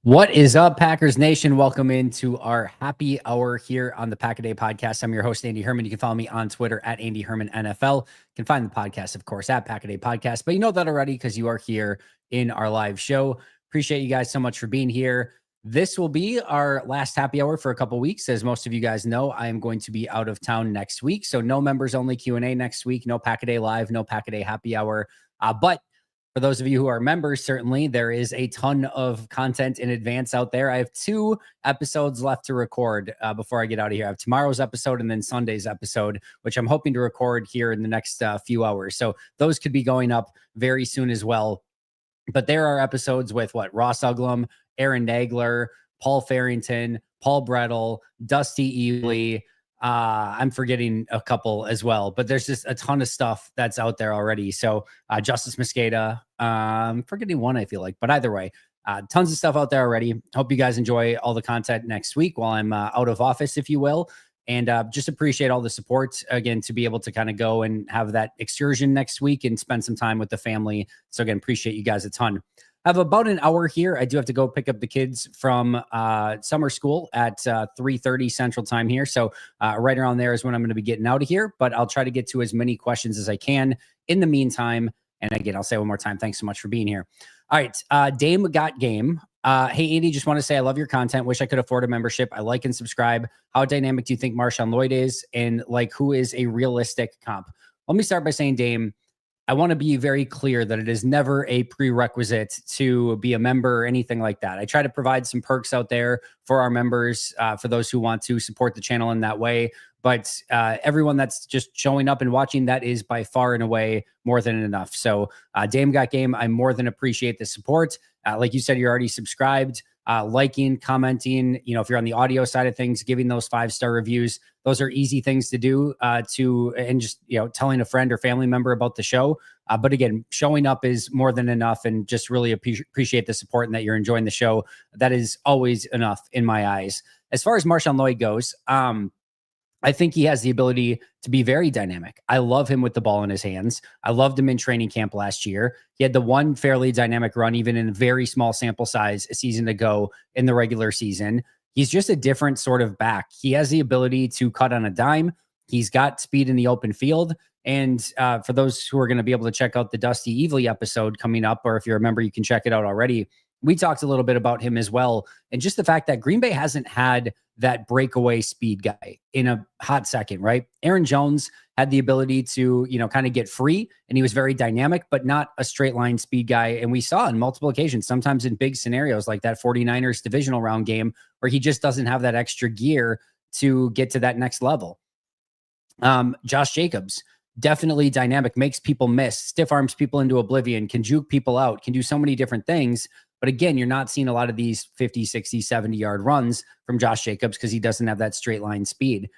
What is up, Packers Nation? Welcome into our happy hour here on the Pack a Day podcast. I'm your host, Andy Herman. You can follow me on Twitter at Andy Herman NFL. You can find the podcast, of course, at Pack a Day Podcast. But you know that already because you are here in our live show. Appreciate you guys so much for being here. This will be our last happy hour for a couple weeks. As most of you guys know, I am going to be out of town next week. So no members only Q&A next week. No Pack a Day Live, no Pack a Day Happy Hour. But for those of you who are members, certainly there is a ton of content in advance out there. I have 2 episodes left to record before I get out of here. I have tomorrow's episode and then Sunday's episode, which I'm hoping to record here in the next few hours. So those could be going up very soon as well. But there are episodes with Ross Uglum, Aaron Nagler, Paul Farrington, Paul Brettel, Dusty Ely. I'm forgetting a couple as well, but there's just a ton of stuff that's out there already. So Justice Mosqueda, forgetting one, I feel like, but either way, tons of stuff out there already. Hope you guys enjoy all the content next week while I'm out of office, if you will. And just appreciate all the support again to be able to kind of go and have that excursion next week and spend some time with the family. So again, appreciate you guys a ton. I have about an hour here. I do have to go pick up the kids from summer school at 3:30 Central Time here. So right around there is when I'm going to be getting out of here. But I'll try to get to as many questions as I can in the meantime. And again, I'll say one more time, thanks so much for being here. All right, Dame Got Game. Hey, Andy, just want to say I love your content. Wish I could afford a membership. I like and subscribe. How dynamic do you think Marshon Lloyd is? And who is a realistic comp? Let me start by saying, Dame, I want to be very clear that it is never a prerequisite to be a member or anything like that. I try to provide some perks out there for our members, for those who want to support the channel in that way. But everyone that's just showing up and watching, that is by far and away more than enough. So Dame Got Game, I more than appreciate the support. Like you said, you're already subscribed, liking, commenting, if you're on the audio side of things, giving those 5-star reviews. Those are easy things to do and just, telling a friend or family member about the show. But again, showing up is more than enough, and just really appreciate the support and that you're enjoying the show. That is always enough in my eyes. As far as Marshon Lloyd goes, I think he has the ability to be very dynamic. I love him with the ball in his hands. I loved him in training camp last year. He had the one fairly dynamic run, even in a very small sample size, a season ago in the regular season. He's just a different sort of back. He has the ability to cut on a dime. He's got speed in the open field. And for those who are going to be able to check out the Dusty Evely episode coming up, or if you remember, you can check it out already. We talked a little bit about him as well. And just the fact that Green Bay hasn't had that breakaway speed guy in a hot second, right? Aaron Jones had the ability to, kind of get free, and he was very dynamic, but not a straight line speed guy. And we saw on multiple occasions, sometimes in big scenarios like that 49ers divisional round game, where he just doesn't have that extra gear to get to that next level. Josh Jacobs, definitely dynamic, makes people miss, stiff arms people into oblivion, can juke people out, can do so many different things. But again, you're not seeing a lot of these 50, 60, 70-yard runs from Josh Jacobs because he doesn't have that straight line speed.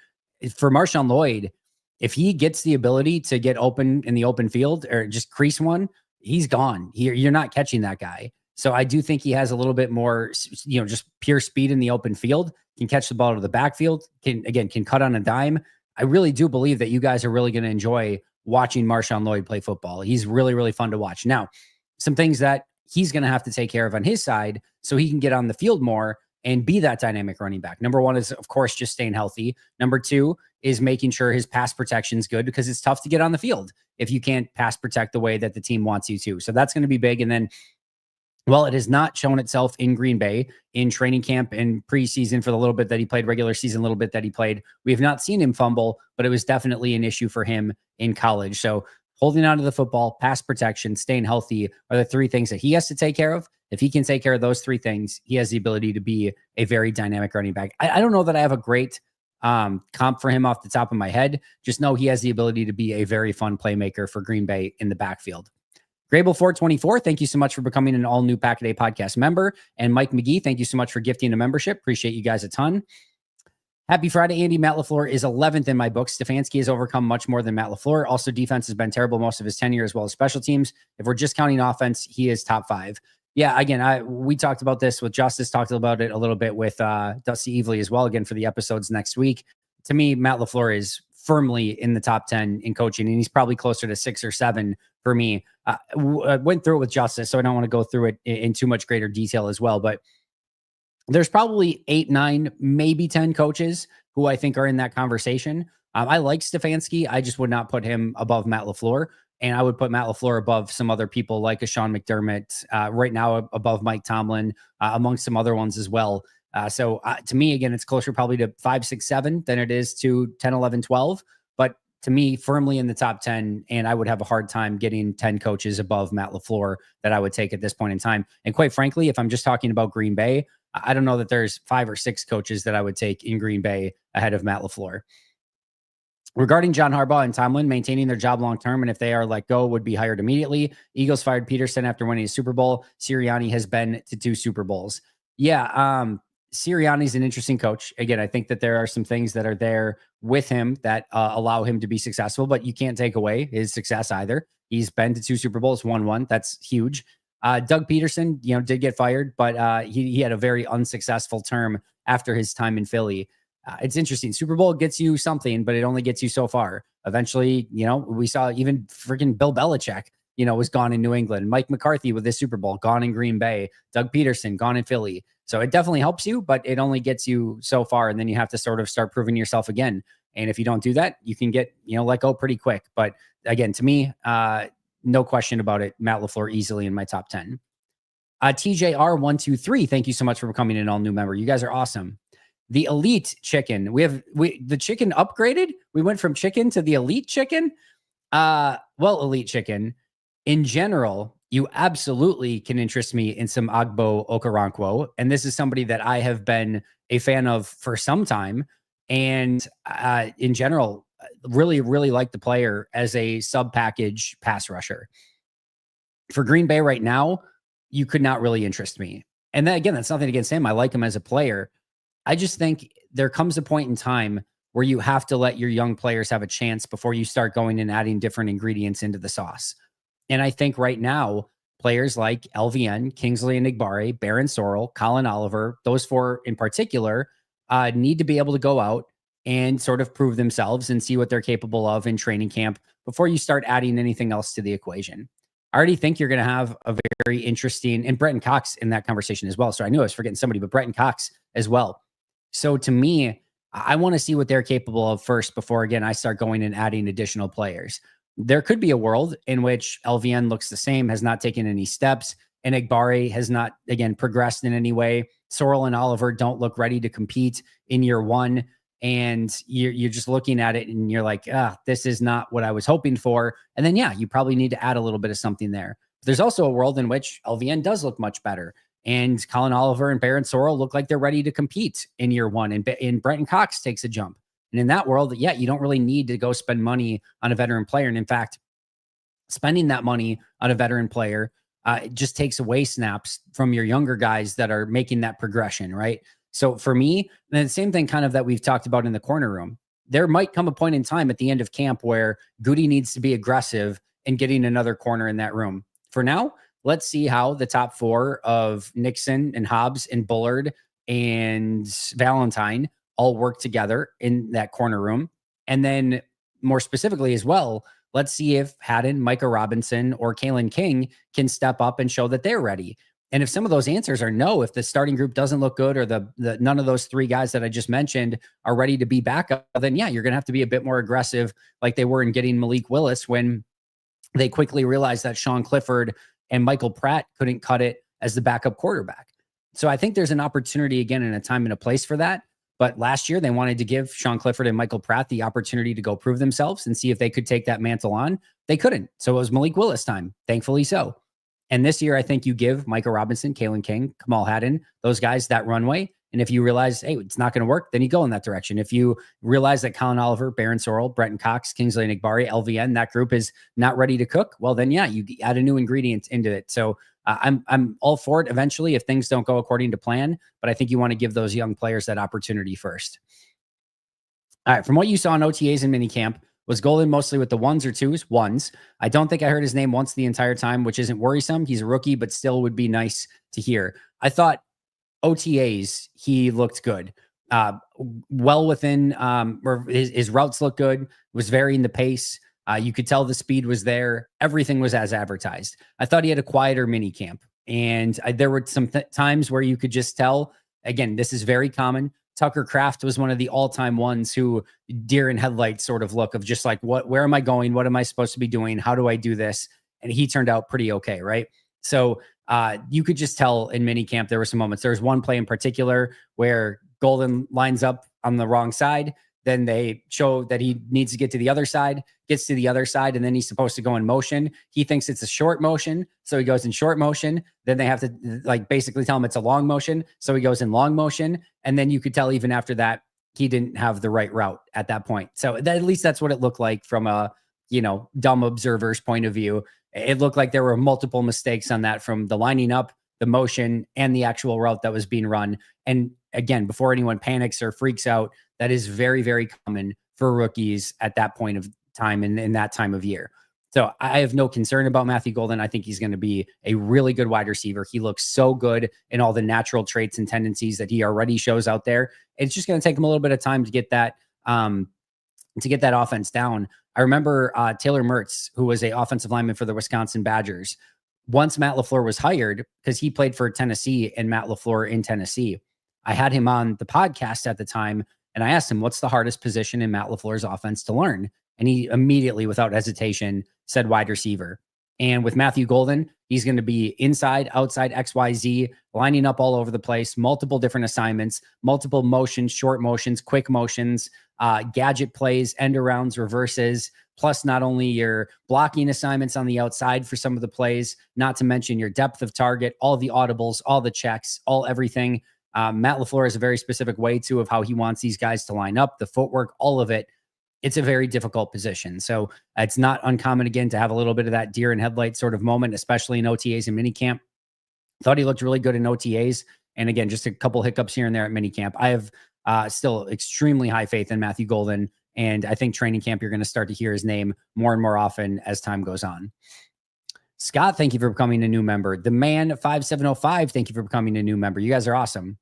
For Marshon Lloyd, if he gets the ability to get open in the open field or just crease one, he's gone. You're not catching that guy. So I do think he has a little bit more, just pure speed in the open field, can catch the ball out of the backfield, can cut on a dime. I really do believe that you guys are really going to enjoy watching Marshon Lloyd play football. He's really, really fun to watch. Now, some things that he's going to have to take care of on his side so he can get on the field more and be that dynamic running back. Number one is, of course, just staying healthy. Number two is making sure his pass protection is good, because it's tough to get on the field if you can't pass protect the way that the team wants you to. So that's going to be big. And then, well, it has not shown itself in Green Bay in training camp and preseason for the little bit that he played, regular season, little bit that he played. We have not seen him fumble, but it was definitely an issue for him in college. So holding on to the football, pass protection, staying healthy are the 3 things that he has to take care of. If he can take care of those 3 things, he has the ability to be a very dynamic running back. I don't know that I have a great comp for him off the top of my head. Just know he has the ability to be a very fun playmaker for Green Bay in the backfield. Grable424, thank you so much for becoming an all-new Pack a Day podcast member. And Mike McGee, thank you so much for gifting a membership. Appreciate you guys a ton. Happy Friday, Andy. Matt LaFleur is 11th in my book. Stefanski has overcome much more than Matt LaFleur. Also, defense has been terrible most of his tenure, as well as special teams. If we're just counting offense, he is top 5. Yeah, again, we talked about this with Justice, talked about it a little bit with Dusty Evely as well, again, for the episodes next week. To me, Matt LaFleur is firmly in the top 10 in coaching, and he's probably closer to 6 or 7 for me. I went through it with Justice, so I don't want to go through it in too much greater detail as well, but There's probably 8, 9, maybe 10 coaches who I think are in that conversation. I like Stefanski. I just would not put him above Matt LaFleur. And I would put Matt LaFleur above some other people like a Sean McDermott, right now above Mike Tomlin, amongst some other ones as well. So to me, again, it's closer probably to 5, 6, 7 than it is to 10, 11, 12. But to me, firmly in the top 10. And I would have a hard time getting 10 coaches above Matt LaFleur that I would take at this point in time. And quite frankly, if I'm just talking about Green Bay, I don't know that there's 5 or 6 coaches that I would take in Green Bay ahead of Matt LaFleur. Regarding John Harbaugh and Tomlin maintaining their job long term, and if they are let go, would be hired immediately. Eagles fired Peterson after winning a Super Bowl. Sirianni has been to 2 Super Bowls. Yeah, Sirianni's an interesting coach. Again, I think that there are some things that are there with him that allow him to be successful, but you can't take away his success either. He's been to 2 Super Bowls, won one. That's huge. Doug Peterson, did get fired, but he had a very unsuccessful term after his time in Philly. It's interesting. Super Bowl gets you something, but it only gets you so far. Eventually, we saw even freaking Bill Belichick, was gone in New England. Mike McCarthy with this Super Bowl, gone in Green Bay. Doug Peterson, gone in Philly. So it definitely helps you, but it only gets you so far. And then you have to sort of start proving yourself again. And if you don't do that, you can get, let go pretty quick. But again, to me, no question about it, Matt LaFleur easily in my top 10. TJR123, thank you so much for becoming an all-new member. You guys are awesome. The Elite Chicken. The chicken upgraded. We went from chicken to the Elite Chicken. Elite Chicken in general, you absolutely can interest me in some Agbo Okoronkwo. And this is somebody that I have been a fan of for some time. And in general, really, really like the player as a sub-package pass rusher. For Green Bay right now, you could not really interest me. And then again, that's nothing against him. I like him as a player. I just think there comes a point in time where you have to let your young players have a chance before you start going and adding different ingredients into the sauce. And I think right now, players like LVN, Kingsley Enagbare, Baron Sorrell, Colin Oliver, those 4 in particular, need to be able to go out and sort of prove themselves and see what they're capable of in training camp before you start adding anything else to the equation. I already think you're going to have a very interesting, and Bretton Cox in that conversation as well. So I knew I was forgetting somebody, but Bretton Cox as well. So to me, I want to see what they're capable of first before, again, I start going and adding additional players. There could be a world in which LVN looks the same, has not taken any steps, and Enagbare has not, again, progressed in any way. Sorrell and Oliver don't look ready to compete in year 1. And you're just looking at it and you're like, this is not what I was hoping for. And then, you probably need to add a little bit of something there. But there's also a world in which LVN does look much better. And Colin Oliver and Baron Sorrell look like they're ready to compete in year 1. And Bretton Cox takes a jump. And in that world, you don't really need to go spend money on a veteran player. And in fact, spending that money on a veteran player it just takes away snaps from your younger guys that are making that progression, right? So for me, and the same thing kind of that we've talked about in the corner room, there might come a point in time at the end of camp where Goody needs to be aggressive in getting another corner in that room. For now, let's see how the top 4 of Nixon and Hobbs and Bullard and Valentine all work together in that corner room. And then more specifically as well, let's see if Haddon, Micah Robinson, or Kalen King can step up and show that they're ready. And if some of those answers are no, if the starting group doesn't look good or the none of those 3 guys that I just mentioned are ready to be backup, then you're going to have to be a bit more aggressive like they were in getting Malik Willis when they quickly realized that Sean Clifford and Michael Pratt couldn't cut it as the backup quarterback. So I think there's an opportunity again and a time and a place for that. But last year they wanted to give Sean Clifford and Michael Pratt the opportunity to go prove themselves and see if they could take that mantle on. They couldn't. So it was Malik Willis time, thankfully so. And this year, I think you give Micah Robinson, Kalen King, Kamal Haddon, those guys that runway. And if you realize, hey, it's not going to work, then you go in that direction. If you realize that Colin Oliver, Baron Sorrell, Bretton Cox, Kingsley Enagbare, LVN, that group is not ready to cook, well, then you add a new ingredient into it. So I'm all for it eventually if things don't go according to plan. But I think you want to give those young players that opportunity first. All right, from what you saw in OTAs and minicamp, was Golden mostly with the 1s or 2s? 1s. I don't think I heard his name once the entire time, which isn't worrisome. He's a rookie, but still would be nice to hear. I thought OTAs, he looked good. Well within, or his routes looked good, was varying the pace. You could tell the speed was there. Everything was as advertised. I thought he had a quieter mini camp. And there were some times where you could just tell Again, this is very common. Tucker Kraft was one of the all-time ones who deer in headlights sort of look of just like, where am I going? What am I supposed to be doing? How do I do this? And he turned out pretty okay, right? So you could just tell in minicamp there were some moments. There's one play in particular where Golden lines up on the wrong side. Then they show that he needs to get to the other side, gets to the other side, and then he's supposed to go in motion. He thinks it's a short motion, so he goes in short motion. Then they have to like basically tell him it's a long motion, so he goes in long motion. And then you could tell even after that, he didn't have the right route at that point. So at least that's what it looked like from a, dumb observer's point of view. It looked like there were multiple mistakes on that from the lining up, the motion, and the actual route that was being run. And again, before anyone panics or freaks out, that is very, very common for rookies at that point of time and in that time of year. So I have no concern about Matthew Golden. I think he's going to be a really good wide receiver. He looks so good in all the natural traits and tendencies that he already shows out there. It's just going to take him a little bit of time to get that offense down. I remember Taylor Mertz, who was a offensive lineman for the Wisconsin Badgers. Once Matt LaFleur was hired, because he played for Tennessee and Matt LaFleur in Tennessee, I had him on the podcast at the time, and I asked him, what's the hardest position in Matt LaFleur's offense to learn? And he immediately, without hesitation, said wide receiver. And with Matthew Golden, he's going to be inside, outside, XYZ, lining up all over the place, multiple different assignments, multiple motions, short motions, quick motions, gadget plays, end arounds, reverses, plus not only your blocking assignments on the outside for some of the plays, not to mention your depth of target, all the audibles, all the checks, everything. Matt LaFleur has a very specific way too of how he wants these guys to line up, the footwork, all of it. It's a very difficult position. So it's not uncommon, again, to have a little bit of that deer in headlights sort of moment, especially in OTAs and minicamp. Thought he looked really good in OTAs. And again, just a couple hiccups here and there at minicamp. I have still extremely high faith in Matthew Golden. And I think training camp, you're going to start to hear his name more and more often as time goes on. Scott, thank you for becoming a new member. The Man 5705, thank you for becoming a new member. You guys are awesome.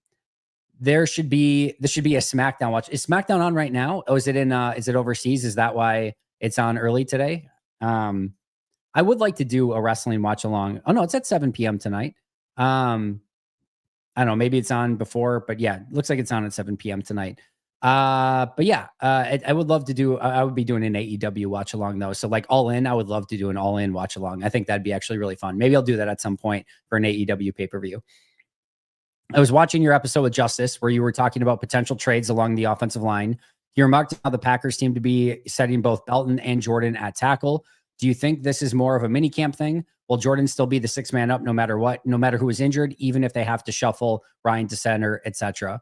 This should be a SmackDown watch. Is SmackDown on right now? Oh, is it overseas? Is that why it's on early today? I would like to do a wrestling watch along. Oh no, it's at 7 p.m. tonight. I don't know, maybe it's on before, but yeah, it looks like it's on at 7 p.m. tonight. But yeah, I would love to do, I would be doing an AEW watch along though. So like All In, I would love to do an All In watch along. I think that'd be actually really fun. Maybe I'll do that at some point for an AEW pay-per-view. I was watching your episode with Justice where you were talking about potential trades along the offensive line. You remarked how the Packers seem to be setting both Belton and Jordan at tackle. Do you think this is more of a minicamp thing? Will Jordan still be the sixth man up no matter what, no matter who is injured, even if they have to shuffle Ryan to center, etc.?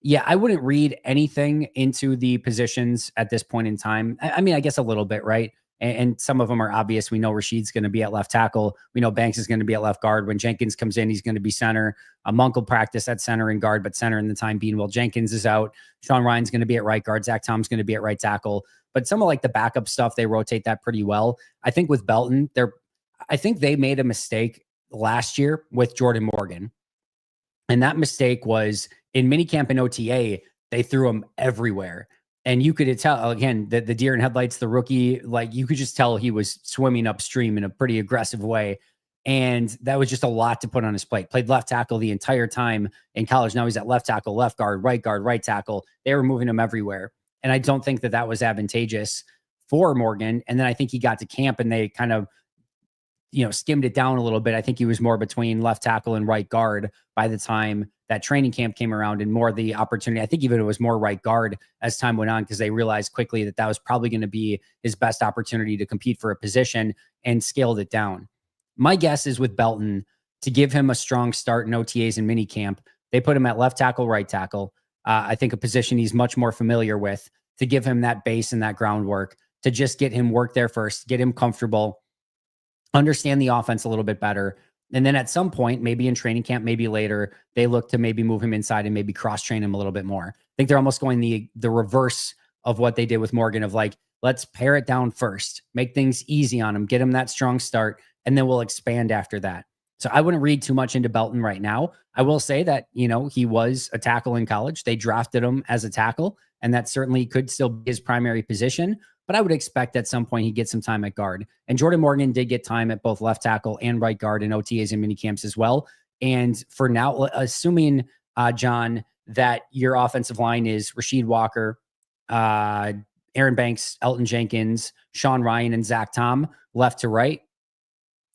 Yeah, I wouldn't read anything into the positions at this point in time. I mean, I guess a little bit, right? And some of them are obvious. We know Rashid's going to be at left tackle. We know Banks is going to be at left guard. When Jenkins comes in, he's going to be center. Monk will practice at center and guard, but center in the time being while Jenkins is out. Sean Ryan's going to be at right guard. Zach Tom's going to be at right tackle. But some of like the backup stuff, they rotate that pretty well. I think with Belton, I think they made a mistake last year with Jordan Morgan. And that mistake was in minicamp and OTA, they threw him everywhere. And you could tell, again, the deer in headlights, the rookie, like you could just tell he was swimming upstream in a pretty aggressive way. And that was just a lot to put on his plate. Played left tackle the entire time in college. Now he's at left tackle, left guard, right tackle. They were moving him everywhere. And I don't think that was advantageous for Morgan. And then I think he got to camp and they kind of, skimmed it down a little bit. I think he was more between left tackle and right guard by the time that training camp came around and more the opportunity. I think even it was more right guard as time went on because they realized quickly that was probably going to be his best opportunity to compete for a position and scaled it down. My guess is with Belton, to give him a strong start in OTAs and minicamp, they put him at left tackle, right tackle. I think a position he's much more familiar with, to give him that base and that groundwork, to just get him work there first, get him comfortable, understand the offense a little bit better. And then at some point, maybe in training camp, maybe later, they look to maybe move him inside and maybe cross-train him a little bit more. I think they're almost going the reverse of what they did with Morgan of like, let's pare it down first, make things easy on him, get him that strong start, and then we'll expand after that. So I wouldn't read too much into Belton right now. I will say that, he was a tackle in college. They drafted him as a tackle, and that certainly could still be his primary position. But I would expect at some point he'd get some time at guard. And Jordan Morgan did get time at both left tackle and right guard in OTAs and minicamps as well. And for now, assuming John, that your offensive line is Rasheed Walker, Aaron Banks, Elton Jenkins, Sean Ryan, and Zach Tom, left to right,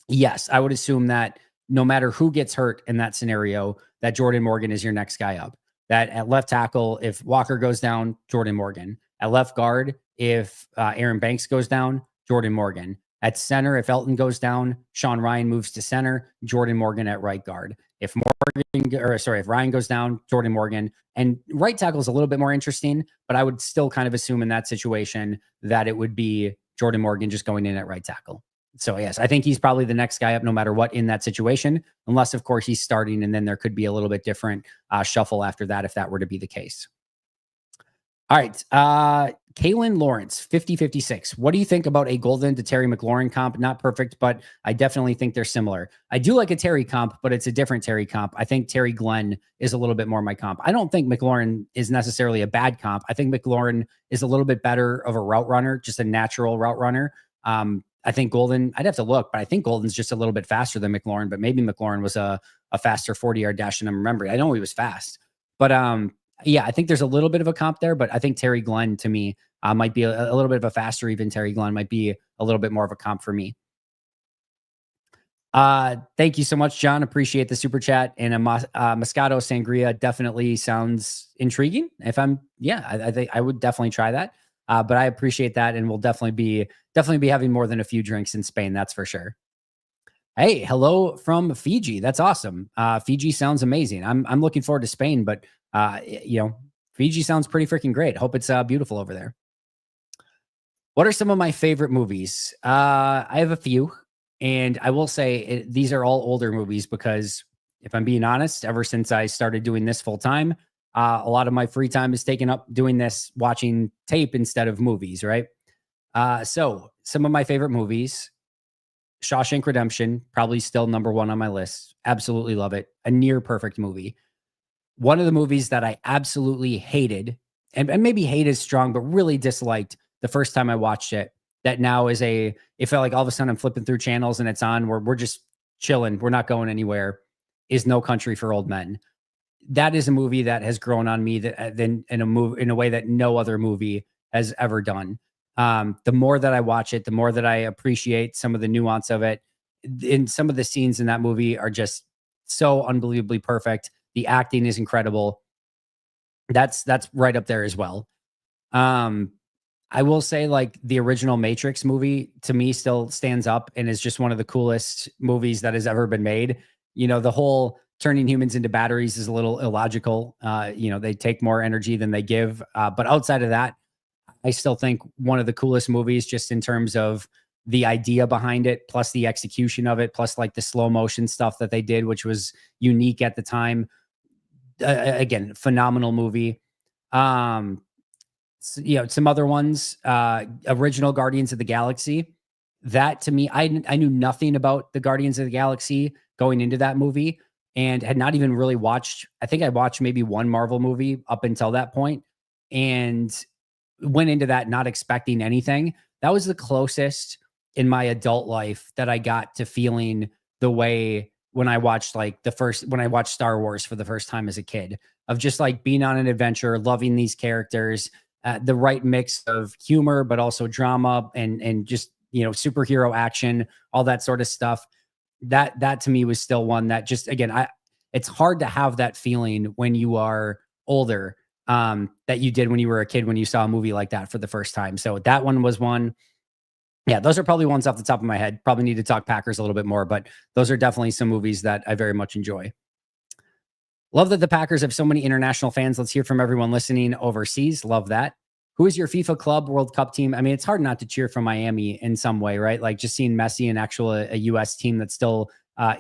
yes, I would assume that no matter who gets hurt in that scenario, that Jordan Morgan is your next guy up. That at left tackle, if Walker goes down, Jordan Morgan. At left guard, if Aaron Banks goes down, Jordan Morgan. At center, if Elton goes down, Sean Ryan moves to center, Jordan Morgan at right guard. If Ryan goes down, Jordan Morgan. And right tackle is a little bit more interesting, but I would still kind of assume in that situation that it would be Jordan Morgan just going in at right tackle. So yes, I think he's probably the next guy up no matter what in that situation, unless of course he's starting and then there could be a little bit different shuffle after that if that were to be the case. All right. Kaylin Lawrence, 50-56. What do you think about a Golden to Terry McLaurin comp? Not perfect, but I definitely think they're similar. I do like a Terry comp, but it's a different Terry comp. I think Terry Glenn is a little bit more my comp. I don't think McLaurin is necessarily a bad comp. I think McLaurin is a little bit better of a route runner, just a natural route runner. I think Golden, I'd have to look, but I think Golden's just a little bit faster than McLaurin, but maybe McLaurin was a faster 40-yard dash than I'm remembering. I know he was fast, but yeah, I think there's a little bit of a comp there, but I think Terry Glenn to me might be a little bit of a faster, even Terry Glenn might be a little bit more of a comp for me. Thank you so much, John. Appreciate the super chat. And a Moscato Sangria definitely sounds intriguing. I think I would definitely try that. But I appreciate that, and we'll definitely be having more than a few drinks in Spain. That's for sure. Hey, hello from Fiji. That's awesome. Fiji sounds amazing. I'm looking forward to Spain, but Fiji sounds pretty freaking great. Hope it's beautiful over there. What are some of my favorite movies? I have a few, and I will say these are all older movies because if I'm being honest, ever since I started doing this full time, a lot of my free time is taken up doing this, watching tape instead of movies, right? So some of my favorite movies, Shawshank Redemption, probably still number one on my list. Absolutely love it. A near perfect movie. One of the movies that I absolutely hated, and maybe hate is strong, but really disliked the first time I watched it, that now is it felt like all of a sudden I'm flipping through channels and it's on, we're just chilling, we're not going anywhere, is No Country for Old Men. That is a movie that has grown on me in a way that no other movie has ever done. The more that I watch it, the more that I appreciate some of the nuance of it. And some of the scenes in that movie are just so unbelievably perfect. The acting is incredible. That's right up there as well. I will say, like, the original Matrix movie to me still stands up and is just one of the coolest movies that has ever been made. The whole turning humans into batteries is a little illogical. They take more energy than they give. But outside of that, I still think one of the coolest movies, just in terms of the idea behind it, plus the execution of it, plus like the slow motion stuff that they did, which was unique at the time. Again, phenomenal movie. Some other ones, original Guardians of the Galaxy. That to me, I knew nothing about the Guardians of the Galaxy going into that movie and had not even really watched. I think I watched maybe one Marvel movie up until that point and went into that not expecting anything. That was the closest in my adult life that I got to feeling the way when I watched Star Wars for the first time as a kid, of just like being on an adventure, loving these characters, the right mix of humor, but also drama and just, superhero action, all that sort of stuff. That to me was still one that just, again, it's hard to have that feeling when you are older, that you did when you were a kid, when you saw a movie like that for the first time. So that one was one. Yeah, those are probably ones off the top of my head. Probably need to talk Packers a little bit more, but those are definitely some movies that I very much enjoy. Love that the Packers have so many international fans. Let's hear from everyone listening overseas. Love that. Who is your FIFA Club World Cup team? I mean, it's hard not to cheer for Miami in some way, right? Like just seeing Messi and a U.S. team that's still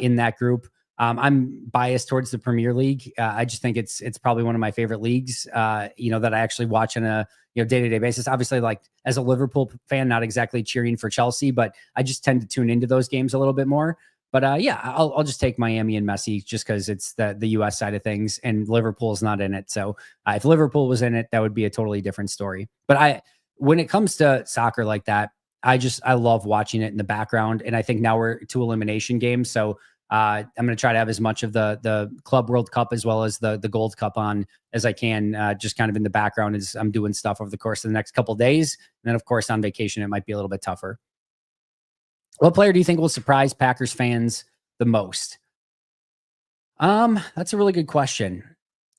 in that group. I'm biased towards the Premier League. I just think it's probably one of my favorite leagues, that I actually watch on a day-to-day basis. Obviously, like as a Liverpool fan, not exactly cheering for Chelsea, but I just tend to tune into those games a little bit more. But I'll just take Miami and Messi just because it's the U.S. side of things, and Liverpool's not in it. So if Liverpool was in it, that would be a totally different story. But when it comes to soccer like that, I love watching it in the background. And I think now we're to elimination games, so I'm going to try to have as much of the Club World Cup as well as the Gold Cup on as I can, just kind of in the background as I'm doing stuff over the course of the next couple of days. And then, of course, on vacation, it might be a little bit tougher. What player do you think will surprise Packers fans the most? That's a really good question.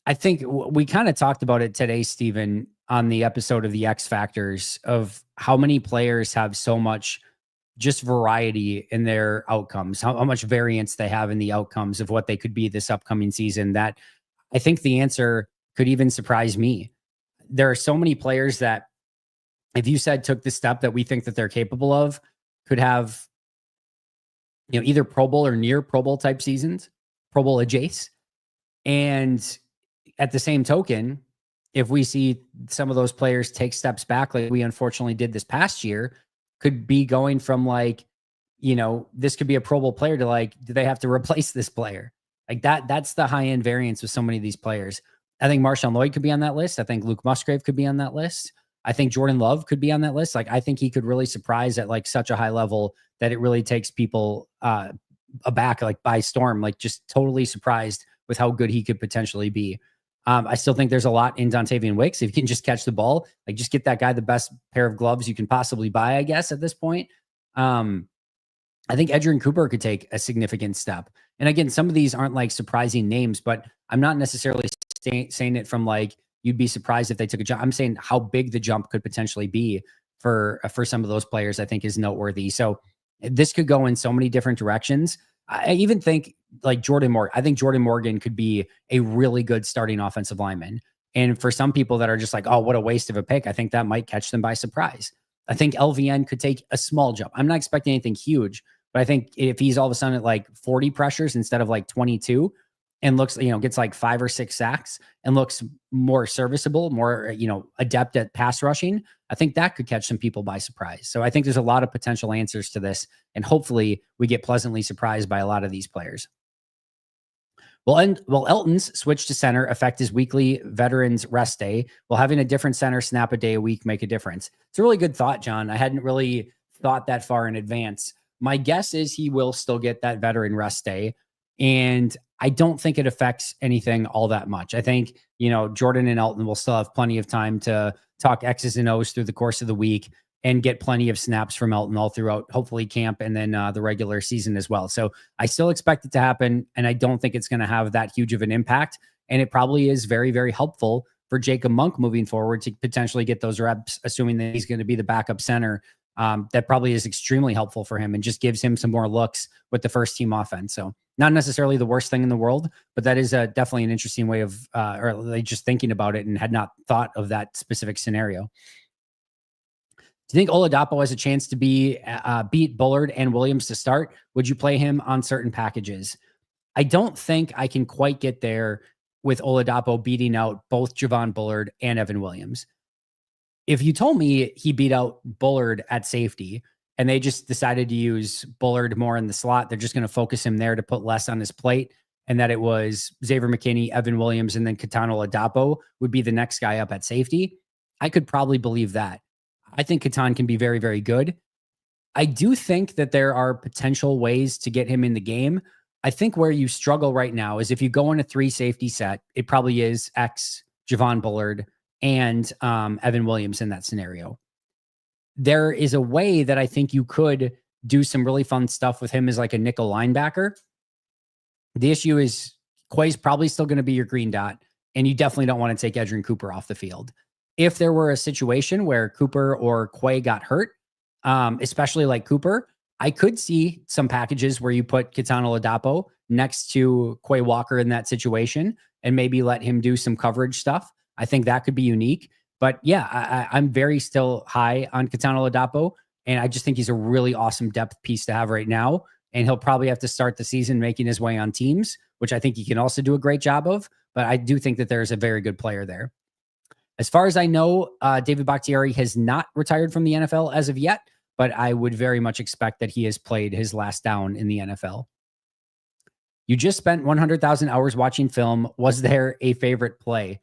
I think we kind of talked about it today, Steven, on the episode of the X Factors of how many players have so much just variety in their outcomes, how much variance they have in the outcomes of what they could be this upcoming season, that I think the answer could even surprise me. There are so many players that if you said took the step that we think that they're capable of, could have, either Pro Bowl or near Pro Bowl type seasons, Pro Bowl adjacent. And at the same token, if we see some of those players take steps back, like we unfortunately did this past year, could be going from this could be a Pro Bowl player to do they have to replace this player? Like that's the high end variance with so many of these players. I think Marshon Lloyd could be on that list. I think Luke Musgrave could be on that list. I think Jordan Love could be on that list. I think he could really surprise at such a high level that it really takes people aback, by storm, just totally surprised with how good he could potentially be. I still think there's a lot in Dontavian Wicks. If you can just catch the ball, just get that guy the best pair of gloves you can possibly buy, I guess, at this point. I think Edgerrin Cooper could take a significant step. And again, some of these aren't surprising names, but I'm not necessarily saying it from you'd be surprised if they took a jump. I'm saying how big the jump could potentially be for some of those players, I think is noteworthy. So this could go in so many different directions. I even think Jordan Morgan. I think Jordan Morgan could be a really good starting offensive lineman. And for some people that are just oh, what a waste of a pick, I think that might catch them by surprise. I think LVN could take a small jump. I'm not expecting anything huge, but I think if he's all of a sudden at 40 pressures instead of 22 and looks, gets 5 or 6 sacks and looks more serviceable, more, adept at pass rushing, I think that could catch some people by surprise. So I think there's a lot of potential answers to this, and hopefully we get pleasantly surprised by a lot of these players. Will Elton's switch to center affect his weekly veterans rest day? Will having a different center snap a day a week make a difference? It's a really good thought, John. I hadn't really thought that far in advance. My guess is he will still get that veteran rest day, and I don't think it affects anything all that much. I think, Jordan and Elton will still have plenty of time to talk X's and O's through the course of the week and get plenty of snaps from Elton all throughout, hopefully camp and then the regular season as well. So I still expect it to happen, and I don't think it's going to have that huge of an impact. And it probably is very, very helpful for Jacob Monk moving forward to potentially get those reps, assuming that he's going to be the backup center. That probably is extremely helpful for him and just gives him some more looks with the first team offense. So not necessarily the worst thing in the world, but that is definitely an interesting way of, or just thinking about it and had not thought of that specific scenario. Do you think Oladapo has a chance to beat Bullard and Williams to start? Would you play him on certain packages? I don't think I can quite get there with Oladapo beating out both Javon Bullard and Evan Williams. If you told me he beat out Bullard at safety and they just decided to use Bullard more in the slot, they're just going to focus him there to put less on his plate, and that it was Xavier McKinney, Evan Williams, and then Ketan Oladapo would be the next guy up at safety, I could probably believe that. I think Ketan can be very, very good. I do think that there are potential ways to get him in the game. I think where you struggle right now is if you go in a 3 safety set, it probably is X, Javon Bullard, and Evan Williams in that scenario. There is a way that I think you could do some really fun stuff with him as a nickel linebacker. The issue is Quay's probably still going to be your green dot, and you definitely don't want to take Edgerrin Cooper off the field. If there were a situation where Cooper or Quay got hurt, especially Cooper, I could see some packages where you put Ketan Oladapo next to Quay Walker in that situation and maybe let him do some coverage stuff. I think that could be unique. But yeah, I'm very still high on Ketan Oladapo, and I just think he's a really awesome depth piece to have right now. And he'll probably have to start the season making his way on teams, which I think he can also do a great job of. But I do think that there's a very good player there. As far as I know, David Bakhtiari has not retired from the NFL as of yet, but I would very much expect that he has played his last down in the NFL. You just spent 100,000 hours watching film. Was there a favorite play?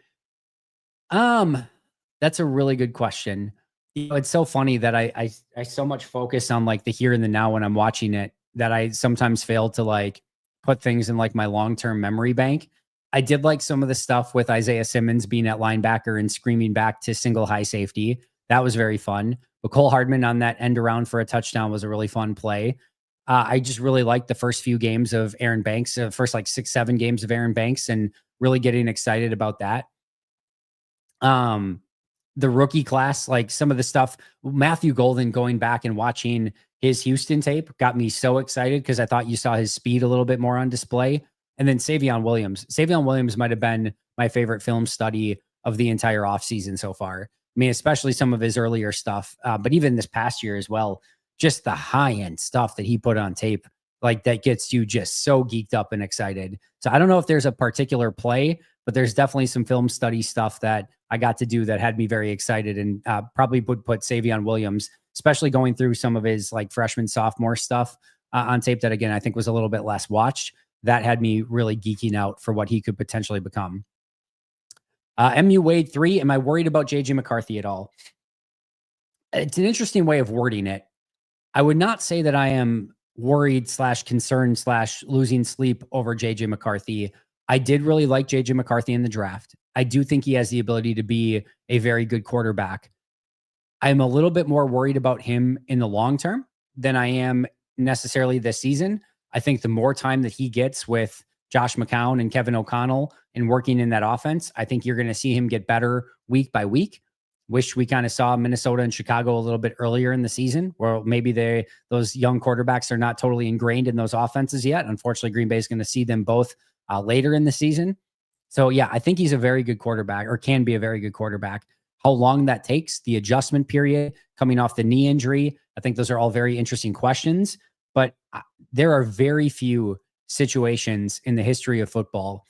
That's a really good question. It's so funny that I so much focus on the here and the now when I'm watching it that I sometimes fail to put things in like my long-term memory bank. I did like some of the stuff with Isaiah Simmons being at linebacker and screaming back to single high safety. That was very fun. But Cole Hardman on that end around for a touchdown was a really fun play. I just really liked the first few games of Aaron Banks, first like 6-7 games of Aaron Banks, and really getting excited about that. The rookie class, like some of the stuff, Matthew Golden, going back and watching his Houston tape got me so excited because I thought you saw his speed a little bit more on display. And then Savion Williams might have been my favorite film study of the entire offseason so far. I mean, especially some of his earlier stuff, but even this past year as well, just the high end stuff that he put on tape, like that gets you just so geeked up and excited. So I don't know if there's a particular play, but there's definitely some film study stuff that I got to do that had me very excited, and probably would put Savion Williams, especially going through some of his like freshman, sophomore stuff on tape that, again, I think was a little bit less watched. That had me really geeking out for what he could potentially become. MU Wade 3, am I worried about JJ McCarthy at all? It's an interesting way of wording it. I would not say that I am worried / concerned / losing sleep over JJ McCarthy. I did really like JJ McCarthy in the draft. I do think he has the ability to be a very good quarterback. I'm a little bit more worried about him in the long term than I am necessarily this season. I think the more time that he gets with Josh McCown and Kevin O'Connell and working in that offense, I think you're going to see him get better week by week. Wish we kind of saw Minnesota and Chicago a little bit earlier in the season, where maybe those young quarterbacks are not totally ingrained in those offenses yet. Unfortunately, Green Bay is going to see them both later in the season. So yeah, I think he's a very good quarterback, or can be a very good quarterback. How long that takes, the adjustment period, coming off the knee injury, I think those are all very interesting questions. But there are very few situations in the history of football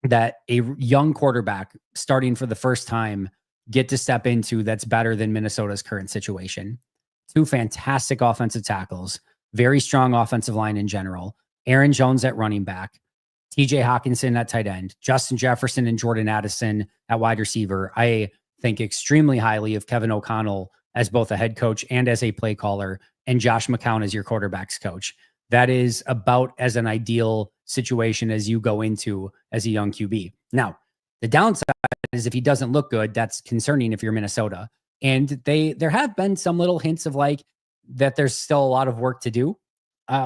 that a young quarterback starting for the first time get to step into that's better than Minnesota's current situation. Two fantastic offensive tackles, very strong offensive line in general, Aaron Jones at running back, TJ Hawkinson at tight end, Justin Jefferson and Jordan Addison at wide receiver. I think extremely highly of Kevin O'Connell as both a head coach and as a play caller, and Josh McCown as your quarterback's coach. That is about as an ideal situation as you go into as a young QB. Now, the downside is if he doesn't look good, that's concerning if you're Minnesota. And there have been some little hints of like that there's still a lot of work to do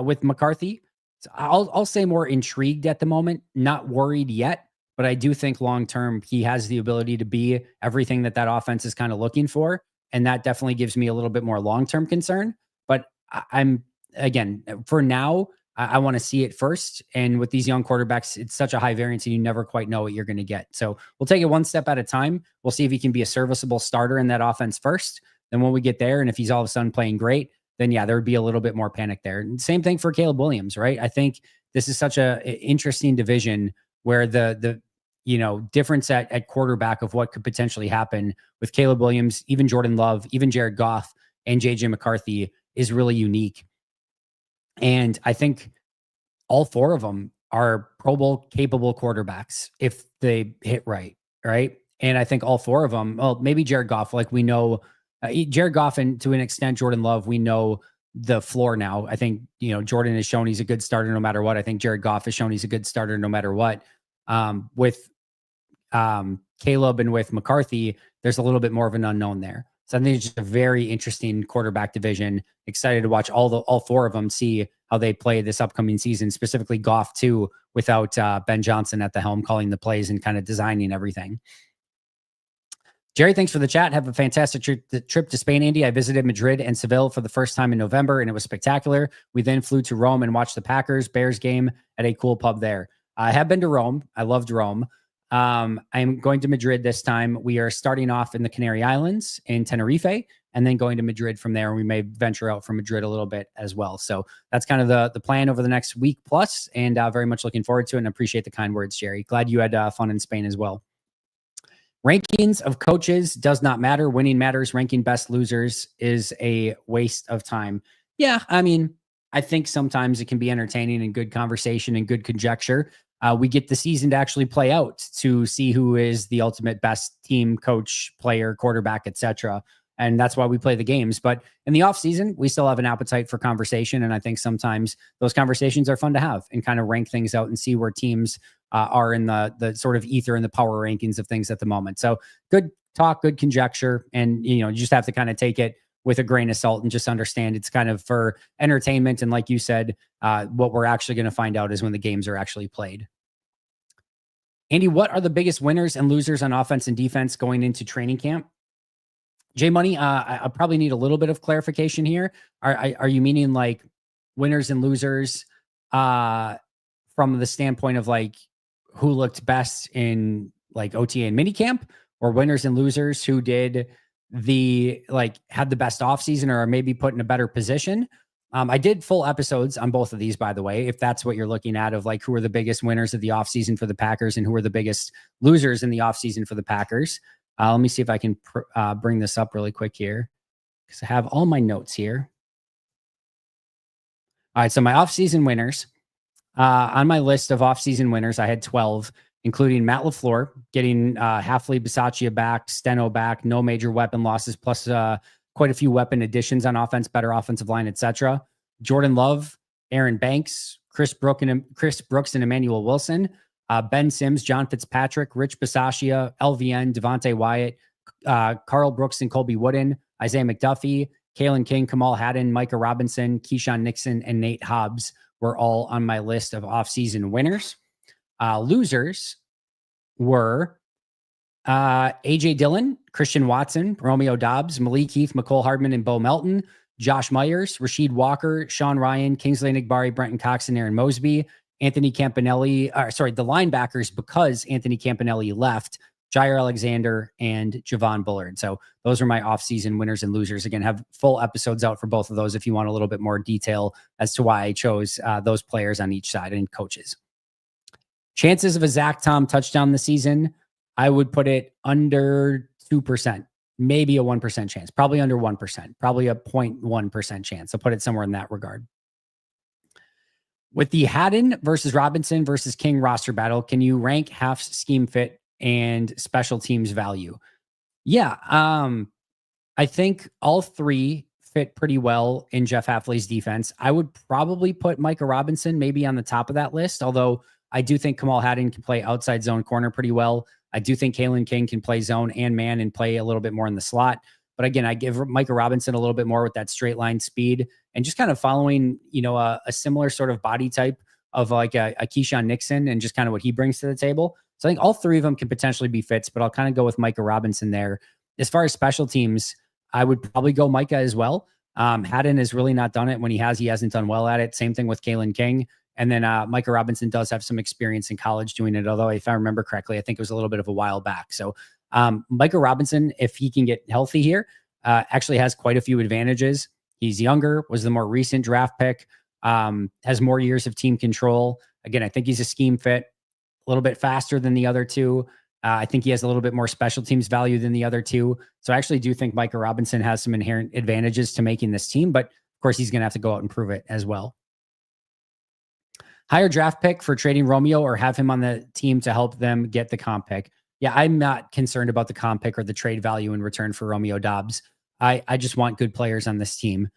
with McCarthy. So I'll say more intrigued at the moment, not worried yet, but I do think long-term he has the ability to be everything that offense is kind of looking for. And that definitely gives me a little bit more long-term concern. But I'm, again, for now, I want to see it first. And with these young quarterbacks, it's such a high variance and you never quite know what you're going to get. So we'll take it one step at a time. We'll see if he can be a serviceable starter in that offense first. Then when we get there, and if he's all of a sudden playing great, then yeah, there would be a little bit more panic there. And same thing for Caleb Williams, right? I think this is such a interesting division where the difference at quarterback of what could potentially happen with Caleb Williams, even Jordan Love, even Jared Goff, and JJ McCarthy is really unique. And I think all four of them are Pro Bowl capable quarterbacks if they hit right. And I think all four of them, well, maybe Jared Goff, like we know Jared Goff, and to an extent, Jordan Love, we know the floor now. I think, Jordan has shown he's a good starter no matter what. I think Jared Goff has shown he's a good starter no matter what. With Caleb and with McCarthy, there's a little bit more of an unknown there. So I think it's just a very interesting quarterback division. Excited to watch all four of them, see how they play this upcoming season, specifically Goff too, without Ben Johnson at the helm calling the plays and kind of designing everything. Jerry, thanks for the chat. Have a fantastic trip to Spain, Andy. I visited Madrid and Seville for the first time in November, and it was spectacular. We then flew to Rome and watched the Packers-Bears game at a cool pub there. I have been to Rome. I loved Rome. I'm going to Madrid this time. We are starting off in the Canary Islands in Tenerife and then going to Madrid from there. We may venture out from Madrid a little bit as well. So that's kind of the plan over the next week plus, and very much looking forward to it and appreciate the kind words, Jerry. Glad you had fun in Spain as well. Rankings of coaches does not matter. Winning matters. Ranking best losers is a waste of time. Yeah, I mean, I think sometimes it can be entertaining and good conversation and good conjecture. We get the season to actually play out to see who is the ultimate best team, coach, player, quarterback, etc. And that's why we play the games. But in the offseason, we still have an appetite for conversation. And I think sometimes those conversations are fun to have and kind of rank things out and see where teams are in the sort of ether and the power rankings of things at the moment. So good talk, good conjecture. And, you just have to kind of take it with a grain of salt and just understand it's kind of for entertainment. And like you said, what we're actually going to find out is when the games are actually played. Andy, what are the biggest winners and losers on offense and defense going into training camp? J Money, I probably need a little bit of clarification here. Are you meaning like winners and losers from the standpoint of like who looked best in like OTA and minicamp, or winners and losers who did had the best offseason or are maybe put in a better position? I did full episodes on both of these, by the way, if that's what you're looking at, of like who are the biggest winners of the offseason for the Packers and who are the biggest losers in the offseason for the Packers. Let me see if I can bring this up really quick here because I have all my notes here. All right, so my offseason winners. On my list of offseason winners, I had 12, including Matt LaFleur, getting Halfley, Bisaccia back, Steno back, no major weapon losses, plus quite a few weapon additions on offense, better offensive line, etc. Jordan Love, Aaron Banks, Chris Brooks and Emmanuel Wilson, Ben Sims, John Fitzpatrick, Rich Bisaccia, LVN, Devontae Wyatt, Carl Brooks and Colby Wooden, Isaiah McDuffie, Kalen King, Kamal Haddon, Micah Robinson, Keyshawn Nixon, and Nate Hobbs were all on my list of offseason winners. Losers were AJ Dillon, Christian Watson, Romeo Dobbs, Malik Heath, McCole Hardman, and Bo Melton, Josh Myers, Rasheed Walker, Sean Ryan, Kingsley Enagbare, Brenton Cox, and Aaron Mosby, Anthony Campanelli, the linebackers, because Anthony Campanelli left, Jair Alexander and Javon Bullard. So those are my offseason winners and losers. Again, have full episodes out for both of those if you want a little bit more detail as to why I chose those players on each side and coaches. Chances of a Zach Tom touchdown this season, I would put it under 2%, maybe a 1% chance, probably under 1%, probably a 0.1% chance. I'll put it somewhere in that regard. With the Haddon versus Robinson versus King roster battle, can you rank Half's scheme fit and special teams value? Yeah. I think all three fit pretty well in Jeff Hafley's defense. I would probably put Micah Robinson maybe on the top of that list, although I do think Kamal Haddon can play outside zone corner pretty well. I do think Kalen King can play zone and man and play a little bit more in the slot. But again, I give Micah Robinson a little bit more with that straight line speed and just kind of following, a similar sort of body type of like a Keyshawn Nixon and just kind of what he brings to the table. So I think all three of them can potentially be fits, but I'll kind of go with Micah Robinson there. As far as special teams, I would probably go Micah as well. Haddon has really not done it. When he hasn't done well at it. Same thing with Kalen King. And then Micah Robinson does have some experience in college doing it, although if I remember correctly, I think it was a little bit of a while back. So Micah Robinson, if he can get healthy here, actually has quite a few advantages. He's younger, was the more recent draft pick, has more years of team control. Again, I think he's a scheme fit, a little bit faster than the other two. I think he has a little bit more special teams value than the other two. So I actually do think Micah Robinson has some inherent advantages to making this team, but of course he's going to have to go out and prove it as well. Higher draft pick for trading Romeo or have him on the team to help them get the comp pick? Yeah, I'm not concerned about the comp pick or the trade value in return for Romeo Dobbs. I just want good players on this team.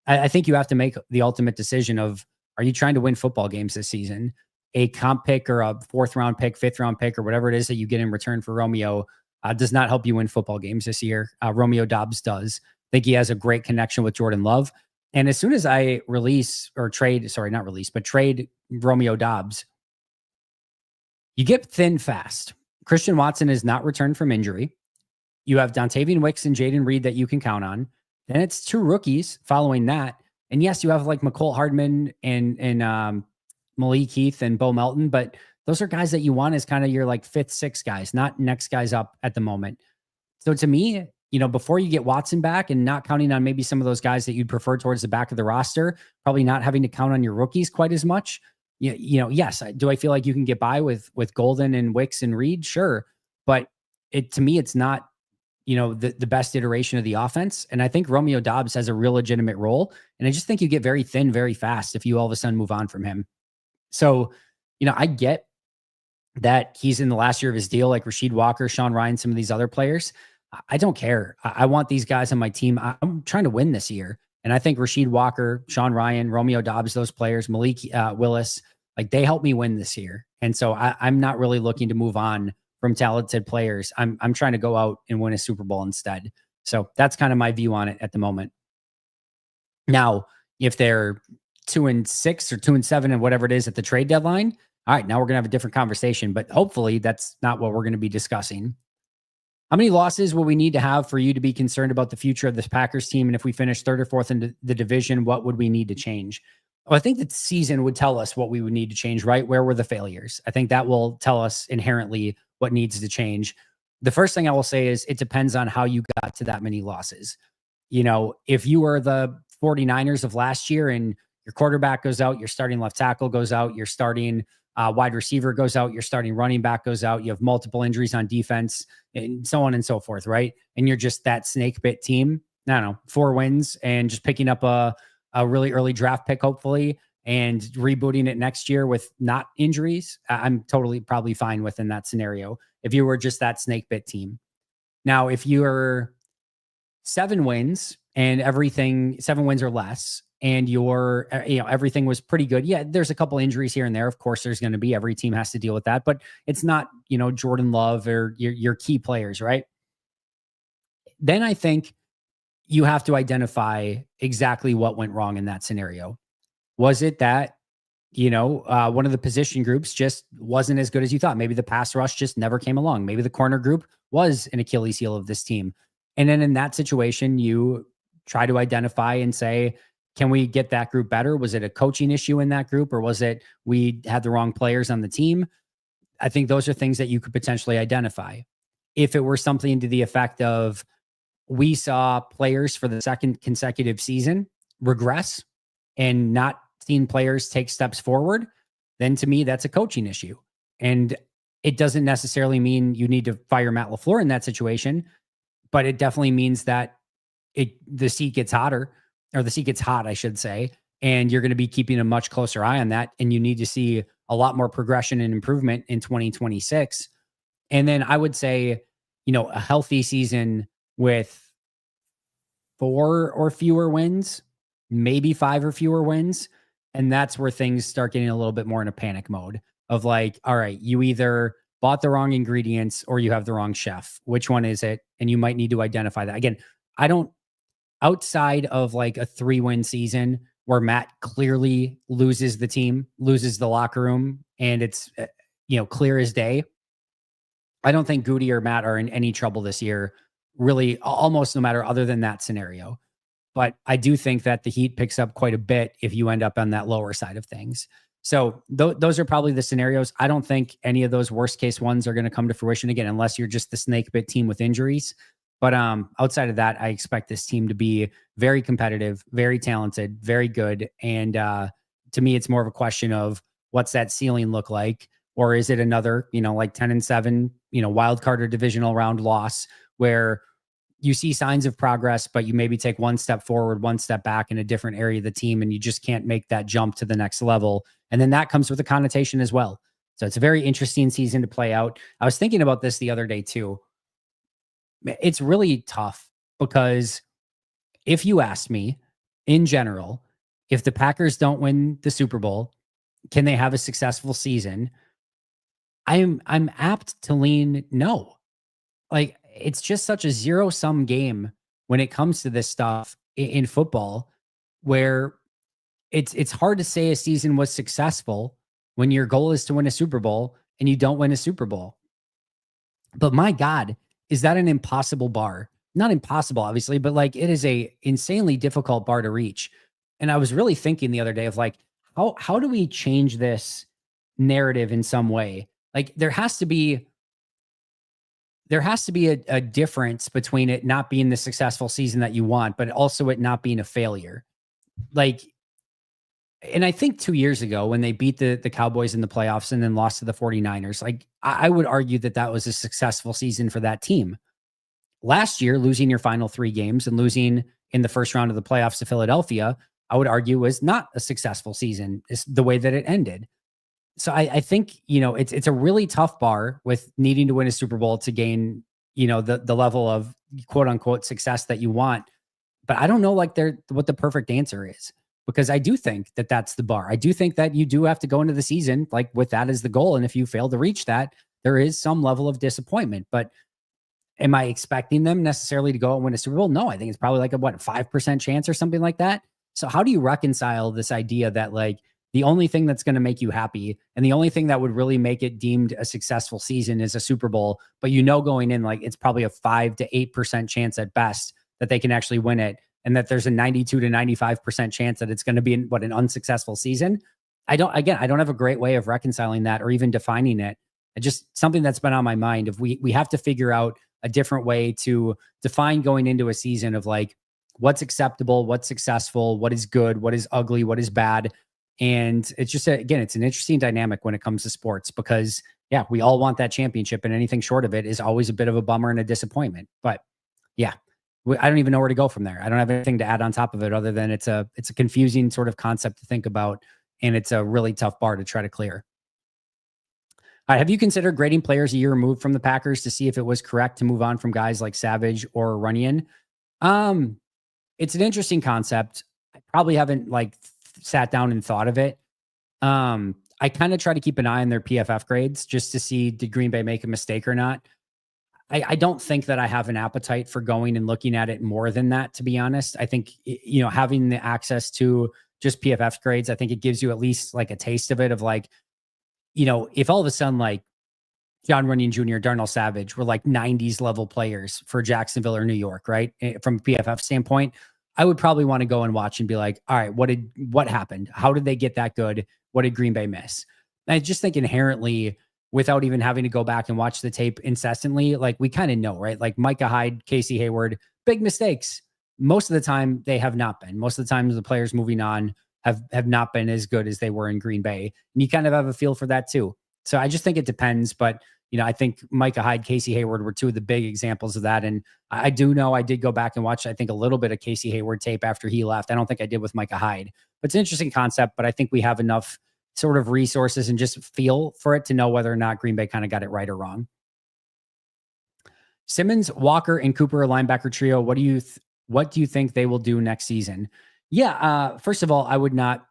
I think you have to make the ultimate decision of, are you trying to win football games this season? A comp pick or a 4th round pick, 5th round pick, or whatever it is that you get in return for Romeo does not help you win football games this year. Romeo Dobbs does. I think he has a great connection with Jordan Love. And as soon as I trade Romeo Dobbs, you get thin fast. Christian Watson is not returned from injury. You have Dontavian Wicks and Jaden Reed that you can count on. Then it's 2 rookies following that. And yes, you have like McCole Hardman and Malik Heath and Bo Melton, but those are guys that you want as kind of your like 5th, 6th guys, not next guys up at the moment. So to me, before you get Watson back and not counting on maybe some of those guys that you'd prefer towards the back of the roster, probably not having to count on your rookies quite as much. Yes. Do I feel like you can get by with Golden and Wicks and Reed? Sure. But to me, it's not, the best iteration of the offense. And I think Romeo Dobbs has a real legitimate role. And I just think you get very thin, very fast if you all of a sudden move on from him. So, I get that he's in the last year of his deal, like Rasheed Walker, Sean Ryan, some of these other players. I don't care. I want these guys on my team. I'm trying to win this year. And I think Rasheed Walker, Sean Ryan, Romeo Dobbs, those players, Malik Willis, like they helped me win this year. And so I'm not really looking to move on from talented players. I'm trying to go out and win a Super Bowl instead. So that's kind of my view on it at the moment. Now, if they're 2-6 or 2-7 and whatever it is at the trade deadline, all right, now we're gonna have a different conversation. But hopefully that's not what we're going to be discussing. How many losses will we need to have for you to be concerned about the future of this Packers team? And if we finish third or fourth in the division, what would we need to change? Well, I think the season would tell us what we would need to change, right? Where were the failures? I think that will tell us inherently what needs to change. The first thing I will say is it depends on how you got to that many losses. If you were the 49ers of last year and your quarterback goes out, your starting left tackle goes out, your starting wide receiver goes out, your starting running back goes out, you have multiple injuries on defense, and so on and so forth, right? And you're just that snake bit team. I don't know, 4 wins and just picking up a really early draft pick, hopefully, and rebooting it next year with not injuries. I'm totally probably fine within that scenario if you were just that snake bit team. Now, if you're 7 wins and everything, 7 wins or less, and your everything was pretty good. Yeah, there's a couple injuries here and there. Of course, there's going to be. Every team has to deal with that, but it's not Jordan Love or your key players, right? Then I think you have to identify exactly what went wrong in that scenario. Was it that one of the position groups just wasn't as good as you thought? Maybe the pass rush just never came along. Maybe the corner group was an Achilles heel of this team. And then in that situation, you try to identify and say, can we get that group better? Was it a coaching issue in that group, or was it we had the wrong players on the team? I think those are things that you could potentially identify. If it were something to the effect of we saw players for the second consecutive season regress and not seen players take steps forward, then to me, that's a coaching issue. And it doesn't necessarily mean you need to fire Matt LaFleur in that situation, but it definitely means that the seat gets hotter, or the seat gets hot, I should say, and you're going to be keeping a much closer eye on that. And you need to see a lot more progression and improvement in 2026. And then I would say, a healthy season with 4 or fewer wins, maybe 5 or fewer wins. And that's where things start getting a little bit more in a panic mode of like, all right, you either bought the wrong ingredients or you have the wrong chef. Which one is it? And you might need to identify that. Again, outside of like a 3-win season where Matt clearly loses the team, loses the locker room, and it's, clear as day, I don't think Goody or Matt are in any trouble this year, really, almost no matter other than that scenario. But I do think that the heat picks up quite a bit if you end up on that lower side of things. So those are probably the scenarios. I don't think any of those worst case ones are going to come to fruition again, unless you're just the snake bit team with injuries. But outside of that, I expect this team to be very competitive, very talented, very good. And to me, it's more of a question of what's that ceiling look like? Or is it another, like 10-7, wild card or divisional round loss where you see signs of progress, but you maybe take one step forward, one step back in a different area of the team, and you just can't make that jump to the next level. And then that comes with a connotation as well. So it's a very interesting season to play out. I was thinking about this the other day too. It's really tough because if you ask me in general, if the Packers don't win the Super Bowl, can they have a successful season? I'm apt to lean no. Like, it's just such a zero-sum game when it comes to this stuff in football, where it's hard to say a season was successful when your goal is to win a Super Bowl and you don't win a Super Bowl. But my God, is that an impossible bar? Not impossible, obviously, but like it is a insanely difficult bar to reach. And I was really thinking the other day of like, how do we change this narrative in some way? Like there has to be a difference between it not being the successful season that you want, but also it not being a failure. Like, and I think 2 years ago when they beat the Cowboys in the playoffs and then lost to the 49ers, like I would argue that was a successful season for that team. Last year, losing your final 3 games and losing in the first round of the playoffs to Philadelphia, I would argue was not a successful season, is the way that it ended. So I think, it's a really tough bar with needing to win a Super Bowl to gain, the level of quote unquote success that you want. But I don't know like what the perfect answer is, because I do think that that's the bar. I do think that you do have to go into the season like with that as the goal. And if you fail to reach that, there is some level of disappointment. But am I expecting them necessarily to go and win a Super Bowl? No, I think it's probably like a 5% chance or something like that. So how do you reconcile this idea that like the only thing that's going to make you happy and the only thing that would really make it deemed a successful season is a Super Bowl, but going in like it's probably a 5 to 8% chance at best that they can actually win it, and that there's a 92 to 95% chance that it's going to be an unsuccessful season? I don't have a great way of reconciling that or even defining it. It's just something that's been on my mind. If we have to figure out a different way to define going into a season of like what's acceptable, what's successful, what is good, what is ugly, what is bad. And it's just, again, it's an interesting dynamic when it comes to sports, because yeah, we all want that championship, and anything short of it is always a bit of a bummer and a disappointment. But yeah, I don't even know where to go from there. I don't have anything to add on top of it other than it's a confusing sort of concept to think about, and it's a really tough bar to try to clear. Have you considered grading players a year removed from the Packers to see if it was correct to move on from guys like Savage or Runyon? It's an interesting concept. I probably haven't like sat down and thought of it. I kind of try to keep an eye on their PFF grades just to see, did Green Bay make a mistake or not? I don't think that I have an appetite for going and looking at it more than that, to be honest. I think, having the access to just PFF grades, I think it gives you at least like a taste of it, of like, if all of a sudden like John Runyon Jr., Darnell Savage were like 90s level players for Jacksonville or New York, right? From a PFF standpoint, I would probably want to go and watch and be like, all right, what happened? How did they get that good? What did Green Bay miss? And I just think inherently, without even having to go back and watch the tape incessantly, like we kind of know, right? Like Micah Hyde, Casey Hayward, big mistakes. Most of the time they have not been. Most of the time the players moving on have not been as good as they were in Green Bay. And you kind of have a feel for that too. So I just think it depends. But, I think Micah Hyde, Casey Hayward were two of the big examples of that. And I do know I did go back and watch, I think, a little bit of Casey Hayward tape after he left. I don't think I did with Micah Hyde. But it's an interesting concept, but I think we have enough sort of resources and just feel for it to know whether or not Green Bay kind of got it right or wrong. Simmons, Walker, and Cooper linebacker trio. What do you think they will do next season? Yeah. First of all, I would not.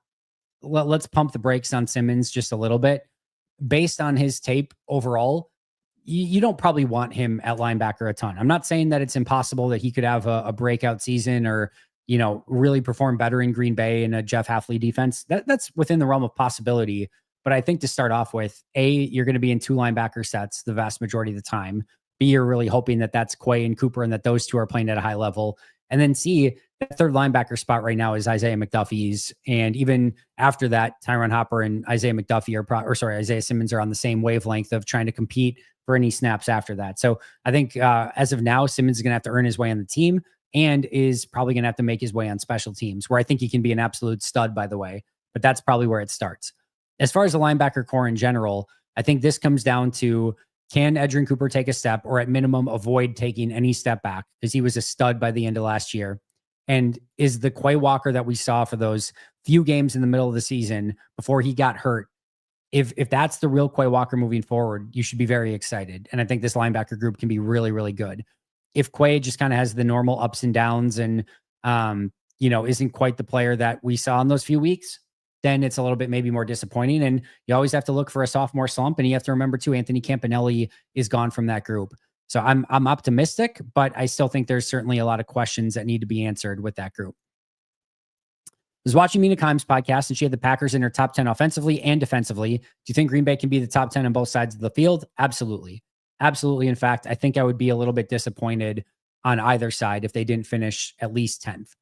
Let's pump the brakes on Simmons just a little bit. Based on his tape overall, you don't probably want him at linebacker a ton. I'm not saying that it's impossible that he could have a breakout season or, really perform better in Green Bay in a Jeff Hafley defense. That's within the realm of possibility. But I think to start off with, A, you're going to be in two linebacker sets the vast majority of the time. B, you're really hoping that that's Quay and Cooper and that those two are playing at a high level. And then C, the third linebacker spot right now is Isaiah McDuffie's. And even after that, Tyron Hopper and Isaiah Isaiah Simmons are on the same wavelength of trying to compete for any snaps after that. So I think as of now, Simmons is going to have to earn his way on the team and is probably going to have to make his way on special teams, where I think he can be an absolute stud, by the way. But that's probably where it starts. As far as the linebacker core in general, I think this comes down to, can Edgerrin Cooper take a step, or at minimum avoid taking any step back, because he was a stud by the end of last year? And is the Quay Walker that we saw for those few games in the middle of the season before he got hurt, if that's the real Quay Walker moving forward, you should be very excited. And I think this linebacker group can be really, really good. If Quay just kind of has the normal ups and downs and, isn't quite the player that we saw in those few weeks, then it's a little bit maybe more disappointing. And you always have to look for a sophomore slump. And you have to remember too, Anthony Campanelli is gone from that group. So I'm optimistic, but I still think there's certainly a lot of questions that need to be answered with that group. I was watching Mina Kimes' podcast, and she had the Packers in her top 10 offensively and defensively. Do you think Green Bay can be the top 10 on both sides of the field? Absolutely. Absolutely. In fact, I think I would be a little bit disappointed on either side if they didn't finish at least 10th.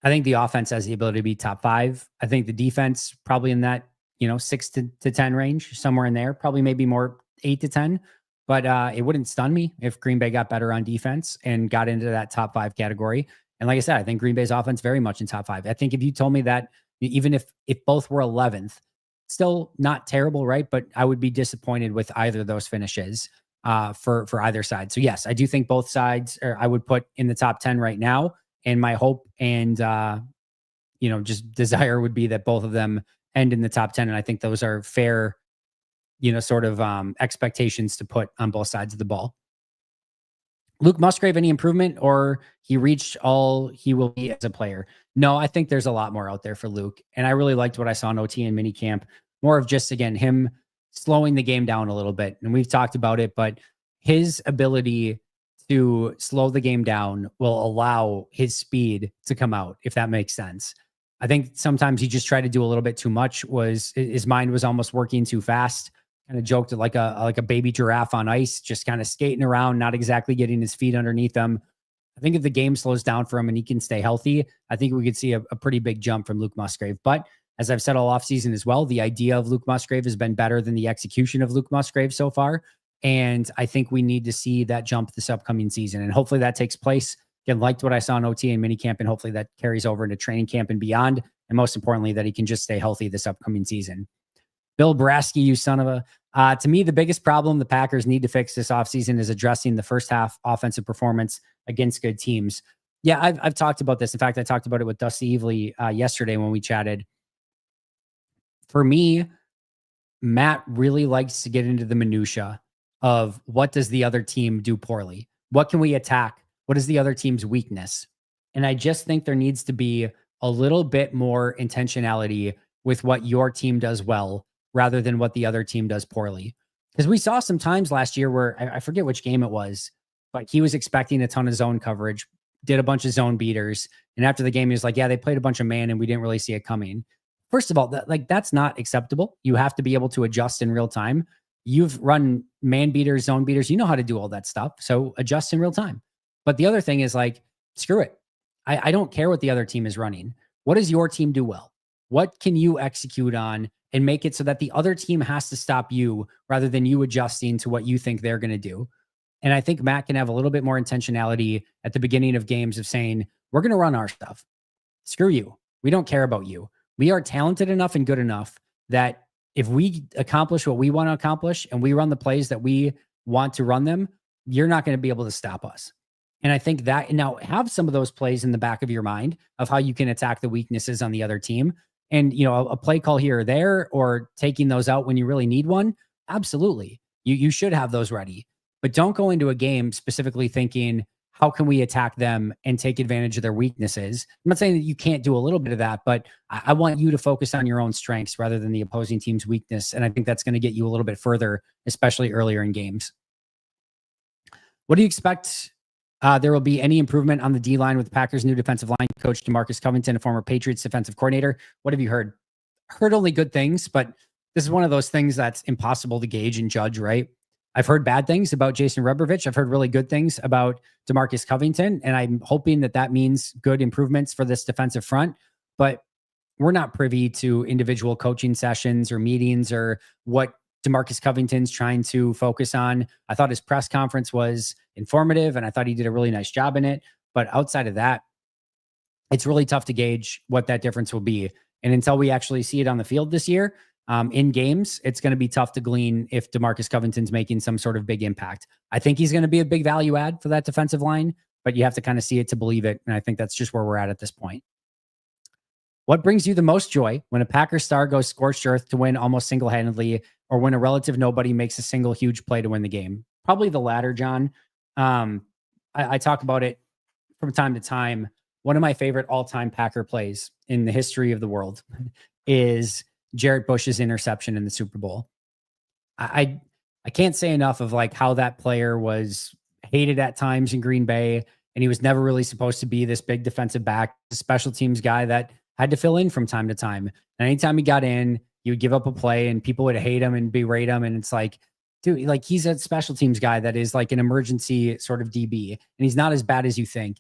I think the offense has the ability to be top 5. I think the defense probably in that, 6 to 10 range, somewhere in there, probably maybe more 8 to 10. But it wouldn't stun me if Green Bay got better on defense and got into that top 5 category. And like I said, I think Green Bay's offense very much in top 5. I think if you told me that, even if both were 11th, still not terrible, right? But I would be disappointed with either of those finishes for either side. So yes, I do think both sides, or I would put in the top 10 right now. And my hope and just desire would be that both of them end in the top 10. And I think those are fair, sort of expectations to put on both sides of the ball. Luke Musgrave, any improvement, or he reached all he will be as a player? No, I think there's a lot more out there for Luke. And I really liked what I saw in OT and minicamp. More of just, again, him slowing the game down a little bit. And we've talked about it, but his ability to slow the game down will allow his speed to come out, if that makes sense. I think sometimes he just tried to do a little bit too much, was his mind was almost working too fast. Kind of joked like a baby giraffe on ice, just kind of skating around, not exactly getting his feet underneath him. I think if the game slows down for him and he can stay healthy, I think we could see a pretty big jump from Luke Musgrave. But as I've said all offseason as well, the idea of Luke Musgrave has been better than the execution of Luke Musgrave so far. And I think we need to see that jump this upcoming season. And hopefully that takes place. Again, liked what I saw in OT and minicamp, and hopefully that carries over into training camp and beyond. And most importantly, that he can just stay healthy this upcoming season. Bill Brasky, you son of a... to me, the biggest problem the Packers need to fix this offseason is addressing the first half offensive performance against good teams. Yeah, I've talked about this. In fact, I talked about it with Dusty Evely yesterday when we chatted. For me, Matt really likes to get into the minutia of what does the other team do poorly? What can we attack? What is the other team's weakness? And I just think there needs to be a little bit more intentionality with what your team does well rather than what the other team does poorly. Because we saw some times last year where I forget which game it was, but he was expecting a ton of zone coverage, did a bunch of zone beaters. And after the game, he was like, yeah, they played a bunch of man and we didn't really see it coming. First of all, that's not acceptable. You have to be able to adjust in real time. You've run man beaters, zone beaters. You know how to do all that stuff. So adjust in real time. But the other thing is like, screw it. I don't care what the other team is running. What does your team do well? What can you execute on and make it so that the other team has to stop you rather than you adjusting to what you think they're going to do? And I think Matt can have a little bit more intentionality at the beginning of games of saying, we're going to run our stuff. Screw you. We don't care about you. We are talented enough and good enough that if we accomplish what we want to accomplish and we run the plays that we want to run them, you're not going to be able to stop us. And I think that now have some of those plays in the back of your mind of how you can attack the weaknesses on the other team. And, you know, a play call here or there, or taking those out when you really need one. Absolutely. You should have those ready, but don't go into a game specifically thinking, how can we attack them and take advantage of their weaknesses? I'm not saying that you can't do a little bit of that, but I want you to focus on your own strengths rather than the opposing team's weakness. And I think that's going to get you a little bit further, especially earlier in games. What do you expect? There will be any improvement on the D-line with the Packers' new defensive line coach, DeMarcus Covington, a former Patriots defensive coordinator. What have you heard? Heard only good things, but this is one of those things that's impossible to gauge and judge, right? I've heard bad things about Jason Rebrovich. I've heard really good things about DeMarcus Covington, and I'm hoping that that means good improvements for this defensive front. But we're not privy to individual coaching sessions or meetings or what DeMarcus Covington's trying to focus on. I thought his press conference was informative, and I thought he did a really nice job in it. But outside of that, it's really tough to gauge what that difference will be. And until we actually see it on the field this year, in games, it's going to be tough to glean if DeMarcus Covington's making some sort of big impact. I think he's going to be a big value add for that defensive line, but you have to kind of see it to believe it. And I think that's just where we're at this point. What brings you the most joy when a Packers star goes scorched earth to win almost single-handedly, or when a relative nobody makes a single huge play to win the game? Probably the latter, John. I talk about it from time to time. One of my favorite all-time Packer plays in the history of the world is Jarrett Bush's interception in the Super Bowl. I can't say enough of like how that player was hated at times in Green Bay, and he was never really supposed to be this big defensive back, a special teams guy that had to fill in from time to time. And anytime he got in, he would give up a play and people would hate him and berate him. And it's like, dude, like he's a special teams guy that is like an emergency sort of DB, and he's not as bad as you think.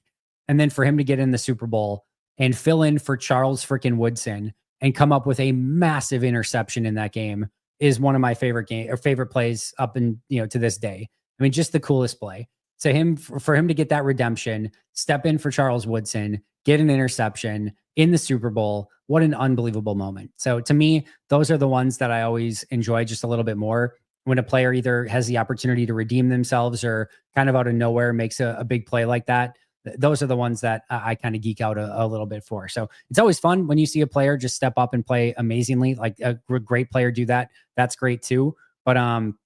And then for him to get in the Super Bowl and fill in for Charles freaking Woodson and come up with a massive interception in that game is one of my favorite plays up in, to this day. I mean, just the coolest play. So for him to get that redemption, step in for Charles Woodson, get an interception in the Super Bowl. What an unbelievable moment. So to me, those are the ones that I always enjoy just a little bit more, when a player either has the opportunity to redeem themselves or kind of out of nowhere makes a big play like that. Those are the ones that I kind of geek out a little bit for. So it's always fun when you see a player just step up and play amazingly, like a great player do that. That's great too. But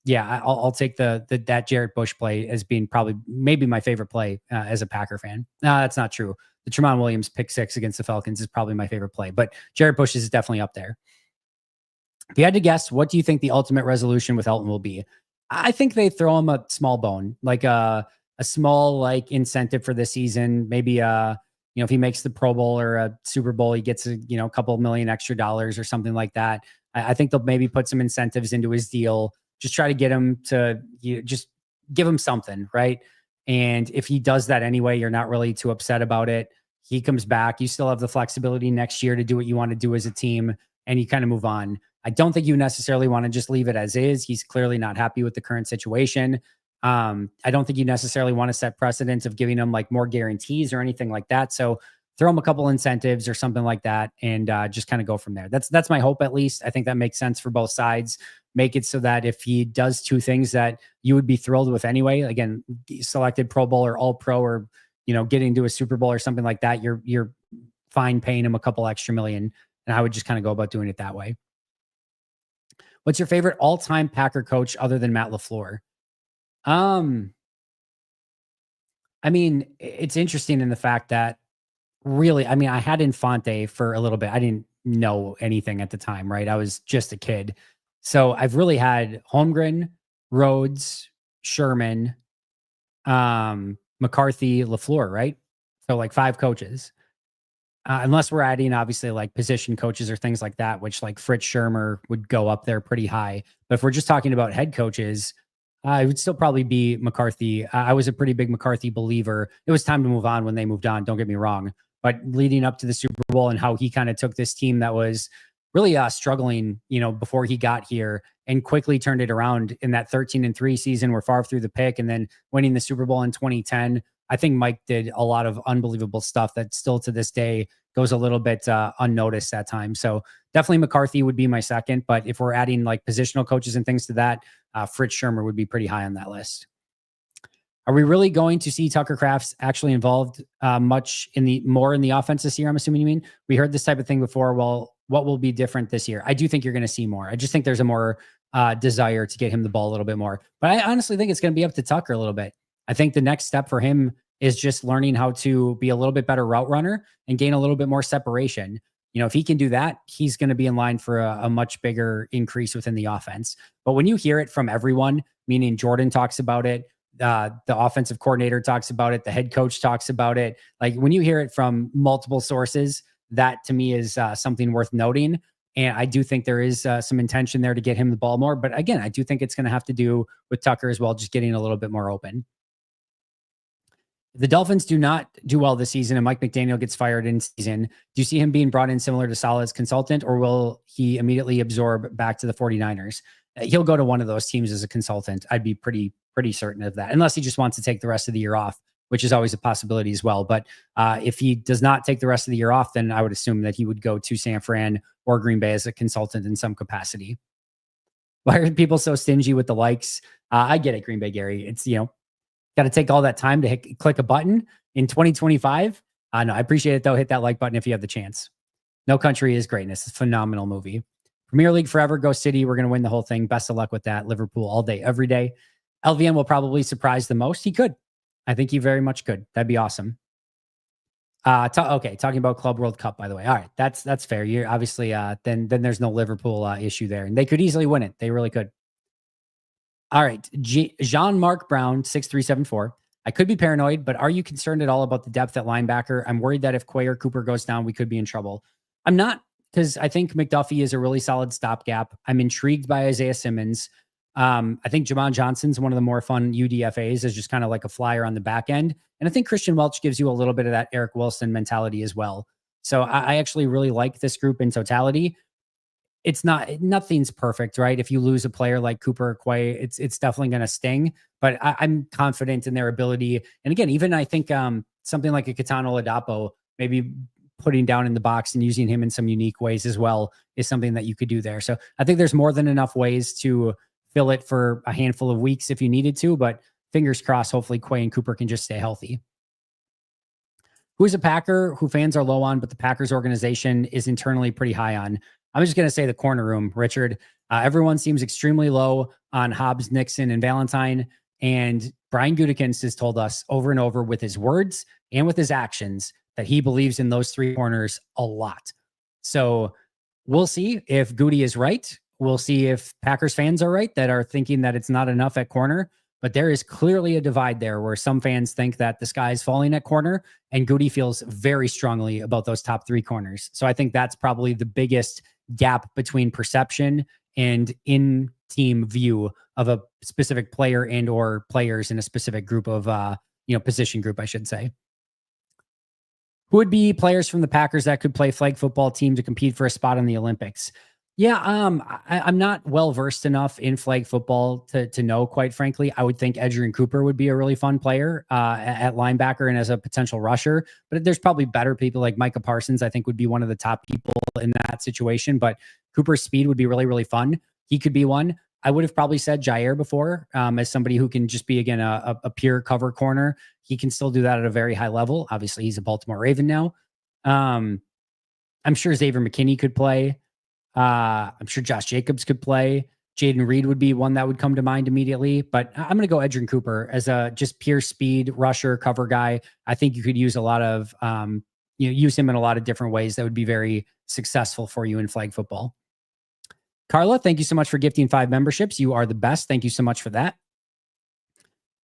yeah, I'll take that Jarrett Bush play as being probably maybe my favorite play as a Packer fan. No, that's not true. The Tramon Williams pick six against the Falcons is probably my favorite play, but Jarrett Bush is definitely up there. If you had to guess, what do you think the ultimate resolution with Elton will be? I think they throw him a small bone, like a small like incentive for this season. Maybe if he makes the Pro Bowl or a Super Bowl, he gets a couple million extra dollars or something like that. I think they'll maybe put some incentives into his deal. Just try to get him to just give him something, right? And if he does that anyway, you're not really too upset about it. He comes back. You still have the flexibility next year to do what you want to do as a team, and you kind of move on. I don't think you necessarily want to just leave it as is. He's clearly not happy with the current situation. I don't think you necessarily want to set precedents of giving him like more guarantees or anything like that. So throw him a couple incentives or something like that, and just kind of go from there. That's my hope, at least. I think that makes sense for both sides. Make it so that if he does two things that you would be thrilled with anyway, again, selected Pro Bowl or All Pro, or getting to a Super Bowl or something like that, you're fine paying him a couple extra million. And I would just kind of go about doing it that way. What's your favorite all-time Packer coach other than Matt LaFleur? I mean, it's interesting in the fact that really, I mean, I had Infante for a little bit. I didn't know anything at the time, right? I was just a kid. So I've really had Holmgren, Rhodes, Sherman, McCarthy, LaFleur, right? So like 5 coaches. Unless we're adding obviously like position coaches or things like that, which like Fritz Shermer would go up there pretty high. But if we're just talking about head coaches, it would still probably be McCarthy. I was a pretty big McCarthy believer. It was time to move on when they moved on. Don't get me wrong. But leading up to the Super Bowl and how he kind of took this team that was really struggling, before he got here, and quickly turned it around in that 13-3 season where Favre threw the pick and then winning the Super Bowl in 2010. I think Mike did a lot of unbelievable stuff that still to this day goes a little bit unnoticed at times. So definitely McCarthy would be my second. But if we're adding like positional coaches and things to that, Fritz Shermer would be pretty high on that list. Are we really going to see Tucker Crafts actually involved much in the offense this year? I'm assuming you mean. We heard this type of thing before. Well, what will be different this year? I do think you're going to see more. I just think there's a more desire to get him the ball a little bit more. But I honestly think it's going to be up to Tucker a little bit. I think the next step for him is just learning how to be a little bit better route runner and gain a little bit more separation. If he can do that, he's going to be in line for a much bigger increase within the offense. But when you hear it from everyone, meaning Jordan talks about it, the offensive coordinator talks about it, the head coach talks about it, like when you hear it from multiple sources, that to me is something worth noting. And I do think there is some intention there to get him the ball more. But again, I do think it's going to have to do with Tucker as well, just getting a little bit more open. The Dolphins do not do well this season and Mike McDaniel gets fired in season. Do you see him being brought in similar to Saleh's consultant, or will he immediately absorb back to the 49ers? He'll go to one of those teams as a consultant. I'd be pretty certain of that, unless he just wants to take the rest of the year off, which is always a possibility as well. But if he does not take the rest of the year off, then I would assume that he would go to San Fran or Green Bay as a consultant in some capacity. Why are people so stingy with the likes? I get it, Green Bay Gary. It's, got to take all that time to click a button in 2025. No, I appreciate it though. Hit that like button if you have the chance. No Country is Greatness. It's a phenomenal movie. Premier League forever. Go City. We're going to win the whole thing. Best of luck with that. Liverpool all day, every day. LVN will probably surprise the most. He could. I think he very much could. That'd be awesome. Okay, talking about Club World Cup, by the way. All right, that's fair. You're obviously then there's no Liverpool issue there, and they could easily win it. They really could. All right, Jean-Marc Brown 6374. I could be paranoid, but are you concerned at all about the depth at linebacker? I'm worried that if Quay or Cooper goes down, we could be in trouble. I'm not, because I think McDuffie is a really solid stopgap. I'm intrigued by Isaiah Simmons. I think Jamon Johnson's one of the more fun UDFAs as just kind of like a flyer on the back end. And I think Christian Welch gives you a little bit of that Eric Wilson mentality as well. So I actually really like this group in totality. Nothing's perfect, right? If you lose a player like Cooper or Quay, it's definitely going to sting, but I'm confident in their ability. And again, even I think something like a Katano Ladapo, maybe putting down in the box and using him in some unique ways as well is something that you could do there. So I think there's more than enough ways to fill it for a handful of weeks if you needed to, but fingers crossed, hopefully Quay and Cooper can just stay healthy. Who's a Packer who fans are low on, but the Packers organization is internally pretty high on? I'm just going to say the corner room, Richard. Everyone seems extremely low on Hobbs, Nixon, and Valentine. And Brian Gutekunst has told us over and over with his words and with his actions that he believes in those three corners a lot. So we'll see if Goody is right. We'll see if Packers fans are right that are thinking that it's not enough at corner. But there is clearly a divide there where some fans think that the sky is falling at corner, and Goody feels very strongly about those top three corners. So I think that's probably the biggest gap between perception and in-team view of a specific player and or players in a specific group of, position group, I should say. Who would be players from the Packers that could play flag football team to compete for a spot in the Olympics? Yeah, I'm not well versed enough in flag football to know. Quite frankly, I would think Adrian Cooper would be a really fun player at linebacker and as a potential rusher. But there's probably better people like Micah Parsons. I think would be one of the top people in that situation. But Cooper's speed would be really, really fun. He could be one. I would have probably said Jair before as somebody who can just be, again, a pure cover corner. He can still do that at a very high level. Obviously, he's a Baltimore Raven now. I'm sure Xavier McKinney could play. I'm sure Josh Jacobs could play. Jaden Reed would be one that would come to mind immediately, but I'm going to go Adrian Cooper as a just pure speed rusher cover guy. I think you could use a lot of, use him in a lot of different ways that would be very successful for you in flag football. Carla, thank you so much for gifting 5 memberships. You are the best. Thank you so much for that.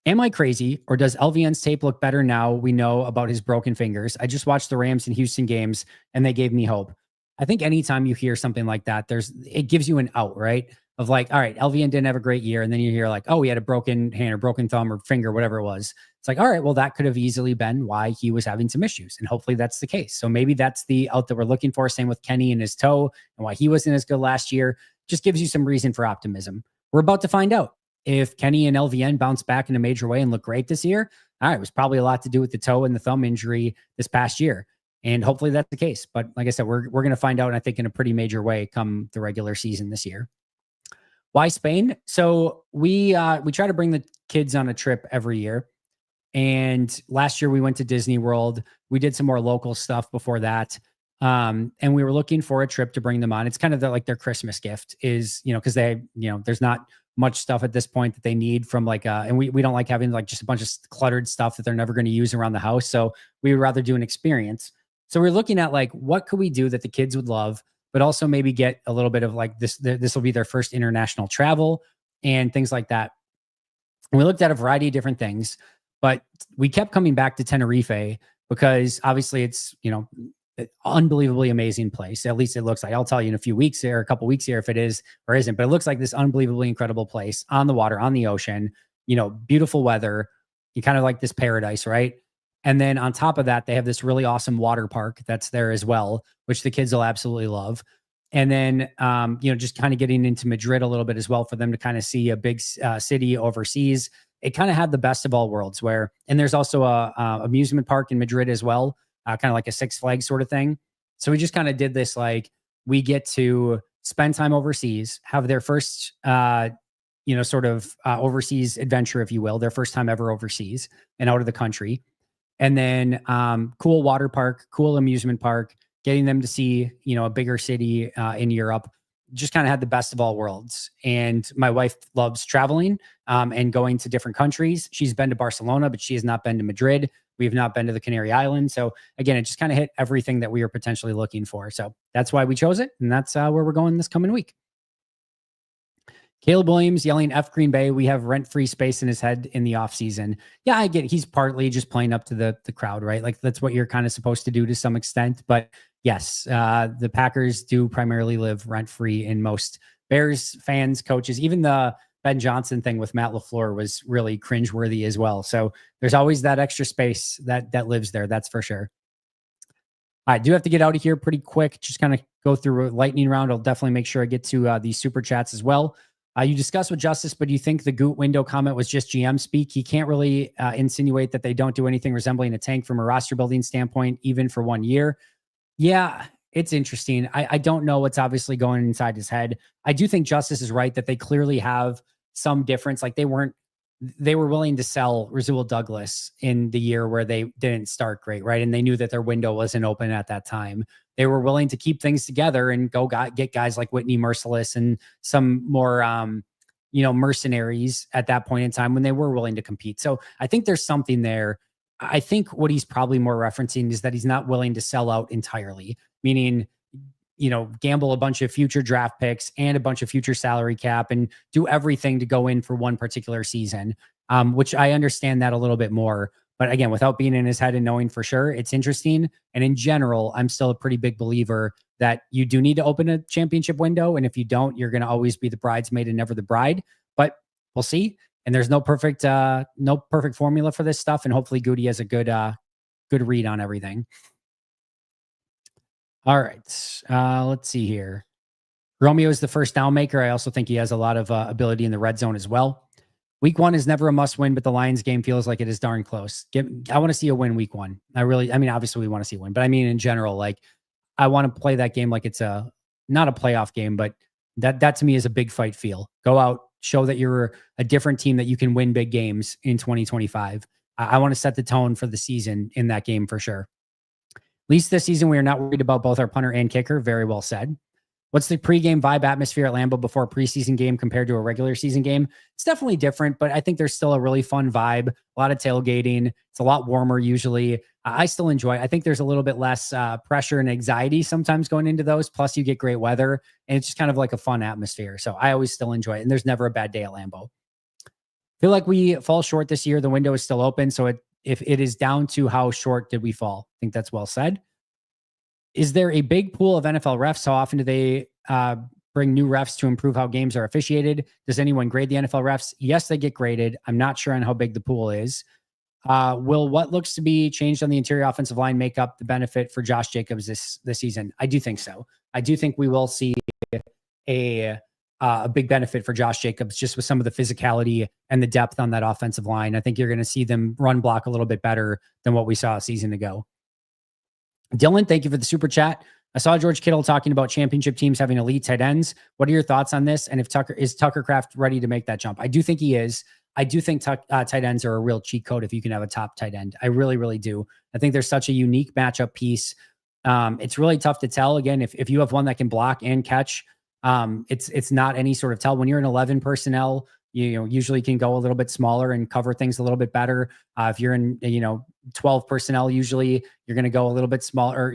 Am I crazy, or does LVN's tape look better now we know about his broken fingers? I just watched the Rams and Houston games and they gave me hope. I think anytime you hear something like that, it gives you an out, right? Of like, all right, LVN didn't have a great year. And then you hear like, oh, he had a broken hand or broken thumb or finger, whatever it was. It's like, all right, well, that could have easily been why he was having some issues. And hopefully that's the case. So maybe that's the out that we're looking for. Same with Kenny and his toe and why he wasn't as good last year. Just gives you some reason for optimism. We're about to find out if Kenny and LVN bounce back in a major way and look great this year. All right, it was probably a lot to do with the toe and the thumb injury this past year. And hopefully that's the case. But like I said, we're going to find out, and I think in a pretty major way come the regular season this year. Why Spain? So we try to bring the kids on a trip every year. And last year we went to Disney World. We did some more local stuff before that. And we were looking for a trip to bring them on. It's kind of like their Christmas gift is, because there's not much stuff at this point that they need from and we don't like having like just a bunch of cluttered stuff that they're never going to use around the house. So we would rather do an experience. So we're looking at like, what could we do that the kids would love, but also maybe get a little bit of like this will be their first international travel and things like that. And we looked at a variety of different things, but we kept coming back to Tenerife because obviously it's, unbelievably amazing place. At least it looks like. I'll tell you in a few weeks here, a couple weeks here, if it is or isn't, but it looks like this unbelievably incredible place on the water, on the ocean, beautiful weather. You kind of like this paradise, right? And then on top of that, they have this really awesome water park that's there as well, which the kids will absolutely love. And then, just kind of getting into Madrid a little bit as well for them to kind of see a big city overseas. It kind of had the best of all worlds and there's also a amusement park in Madrid as well, kind of like a Six Flags sort of thing. So we just kind of did this, like we get to spend time overseas, have their first, overseas adventure, if you will, their first time ever overseas and out of the country. And then cool water park, cool amusement park, getting them to see, a bigger city in Europe, just kind of had the best of all worlds. And my wife loves traveling and going to different countries. She's been to Barcelona, but she has not been to Madrid. We have not been to the Canary Islands. So again, it just kind of hit everything that we were potentially looking for. So that's why we chose it. And that's where we're going this coming week. Caleb Williams yelling F Green Bay. We have rent-free space in his head in the offseason. Yeah, I get it. He's partly just playing up to the crowd, right? Like that's what you're kind of supposed to do to some extent. But yes, the Packers do primarily live rent-free in most Bears fans, coaches. Even the Ben Johnson thing with Matt LaFleur was really cringeworthy as well. So there's always that extra space that lives there. That's for sure. I do have to get out of here pretty quick. Just kind of go through a lightning round. I'll definitely make sure I get to these super chats as well. You discussed with Justice, but do you think the Goot window comment was just GM speak? He can't really insinuate that they don't do anything resembling a tank from a roster building standpoint, even for 1 year. Yeah, it's interesting. I don't know what's obviously going inside his head. I do think Justice is right that they clearly have some difference. Like they weren't they were willing to sell Rasul Douglas in the year where they didn't start great, right? And they knew that their window wasn't open at that time. They were willing to keep things together and get guys like Whitney Merciless and some more, mercenaries at that point in time when they were willing to compete. So I think there's something there. I think what he's probably more referencing is that he's not willing to sell out entirely, meaning, gamble a bunch of future draft picks and a bunch of future salary cap and do everything to go in for one particular season, which I understand that a little bit more. But again, without being in his head and knowing for sure, it's interesting. And in general, I'm still a pretty big believer that you do need to open a championship window. And if you don't, you're going to always be the bridesmaid and never the bride. But we'll see. And there's no perfect formula for this stuff. And hopefully Goody has a good read on everything. All right. Let's see here. Romeo is the first down maker. I also think he has a lot of ability in the red zone as well. Week 1 is never a must win, but the Lions game feels like it is darn close. I want to see a win week 1. Obviously we want to see a win, but I mean, in general, like I want to play that game like it's not a playoff game, but that to me is a big fight feel. Go out, show that you're a different team, that you can win big games in 2025. I want to set the tone for the season in that game for sure. At least this season, we are not worried about both our punter and kicker. Very well said. What's the pregame vibe atmosphere at Lambeau before a preseason game compared to a regular season game? It's definitely different, but I think there's still a really fun vibe. A lot of tailgating. It's a lot warmer usually. I still enjoy it. I think there's a little bit less pressure and anxiety sometimes going into those. Plus, you get great weather, and it's just kind of like a fun atmosphere. So I always still enjoy it, and there's never a bad day at Lambeau. Feel like we fall short this year. The window is still open, so if it is down to how short did we fall, I think that's well said. Is there a big pool of NFL refs? How often do they bring new refs to improve how games are officiated? Does anyone grade the NFL refs? Yes, they get graded. I'm not sure on how big the pool is. Will what looks to be changed on the interior offensive line make up the benefit for Josh Jacobs this season? I do think so. I do think we will see a big benefit for Josh Jacobs just with some of the physicality and the depth on that offensive line. I think you're going to see them run block a little bit better than what we saw a season ago. Dylan, thank you for the super chat. I saw George Kittle talking about championship teams having elite tight ends. What are your thoughts on this? And if Tucker Kraft ready to make that jump? I do think he is. I do think tight ends are a real cheat code if you can have a top tight end. I really, really do. I think there's such a unique matchup piece. It's really tough to tell. Again, if you have one that can block and catch, it's not any sort of tell. When you're in 11 personnel, you usually can go a little bit smaller and cover things a little bit better. If you're in 12 personnel, usually you're going to go a little bit smaller,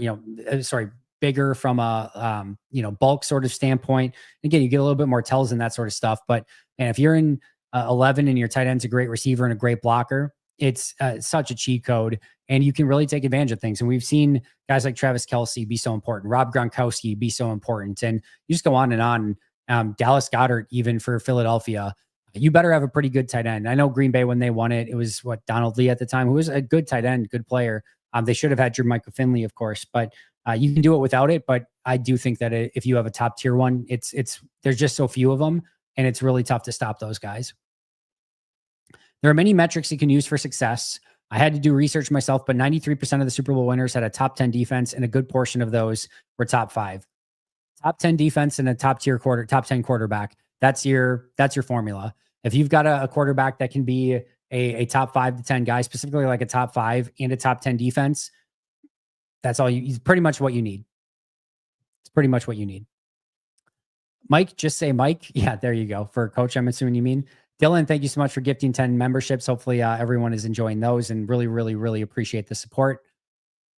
bigger from a bulk sort of standpoint. Again, you get a little bit more tells and that sort of stuff. But if you're in 11 and your tight end's a great receiver and a great blocker, it's such a cheat code, and you can really take advantage of things. And we've seen guys like Travis Kelce be so important, Rob Gronkowski be so important, and you just go on and on. Dallas Goedert, even for Philadelphia, you better have a pretty good tight end. I know Green Bay, when they won it, it was Donald Lee at the time, who was a good tight end, good player. They should have had Jermichael Finley, of course, but you can do it without it. But I do think that if you have a top tier one, there's just so few of them, and it's really tough to stop those guys. There are many metrics you can use for success. I had to do research myself, but 93% of the Super Bowl winners had a top 10 defense, and a good portion of those were top 5. Top 10 defense and a top 10 quarterback. That's your formula. If you've got a quarterback that can be a top 5 to 10 guy, specifically like a top 5 and a top 10 defense, that's all pretty much what you need. It's pretty much what you need. Mike, just say Mike. Yeah, there you go. For coach, I'm assuming you mean. Dylan, thank you so much for gifting 10 memberships. Hopefully everyone is enjoying those, and really, really, really appreciate the support.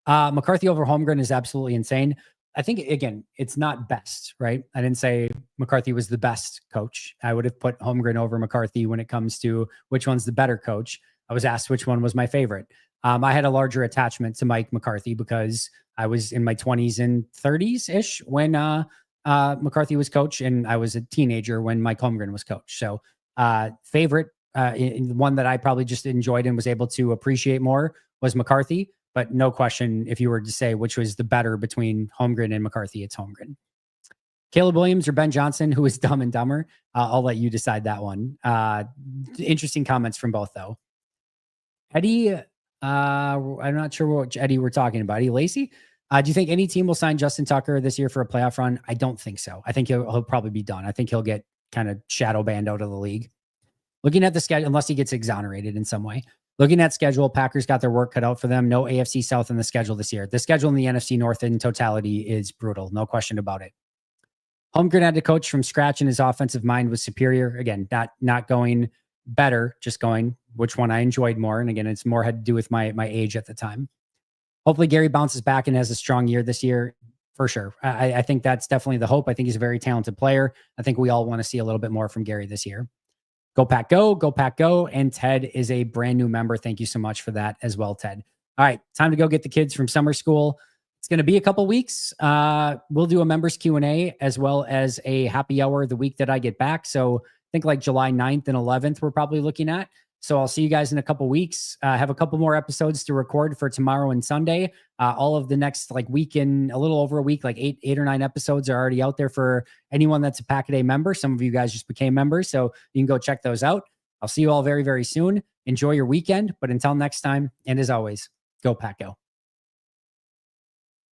McCarthy over Holmgren is absolutely insane. I think, again, it's not best, right? I didn't say McCarthy was the best coach. I would have put Holmgren over McCarthy when it comes to which one's the better coach. I was asked which one was my favorite. I had a larger attachment to Mike McCarthy because I was in my 20s and 30s-ish when McCarthy was coach, and I was a teenager when Mike Holmgren was coach. So favorite, one that I probably just enjoyed and was able to appreciate more was McCarthy. But no question, if you were to say which was the better between Holmgren and McCarthy, it's Holmgren. Caleb Williams or Ben Johnson, who is Dumb and Dumber? I'll let you decide that one. Interesting comments from both, though. Eddie, I'm not sure which Eddie we're talking about. Eddie Lacy? Do you think any team will sign Justin Tucker this year for a playoff run? I don't think so. I think he'll probably be done. I think he'll get kind of shadow banned out of the league. Looking at the schedule, unless he gets exonerated in some way. Looking at schedule, Packers got their work cut out for them. No AFC South in the schedule this year. The schedule in the NFC North in totality is brutal. No question about it. Holmgren had to coach from scratch, and his offensive mind was superior. Again, not going better, just going which one I enjoyed more. And again, it's more had to do with my age at the time. Hopefully Gary bounces back and has a strong year this year for sure. I think that's definitely the hope. I think he's a very talented player. I think we all want to see a little bit more from Gary this year. Go Pack Go, go Pack Go. And Ted is a brand new member. Thank you so much for that as well, Ted. All right, time to go get the kids from summer school. It's going to be a couple weeks. We'll do a members Q&A as well as a happy hour the week that I get back. So I think like July 9th and 11th, we're probably looking at. So I'll see you guys in a couple weeks. Have a couple more episodes to record for tomorrow and Sunday. All of the next like week and a little over a week, like eight or 9 episodes are already out there for anyone that's a Pack-A-Day member. Some of you guys just became members, so you can go check those out. I'll see you all very, very soon. Enjoy your weekend. But until next time, and as always, go Pack Go.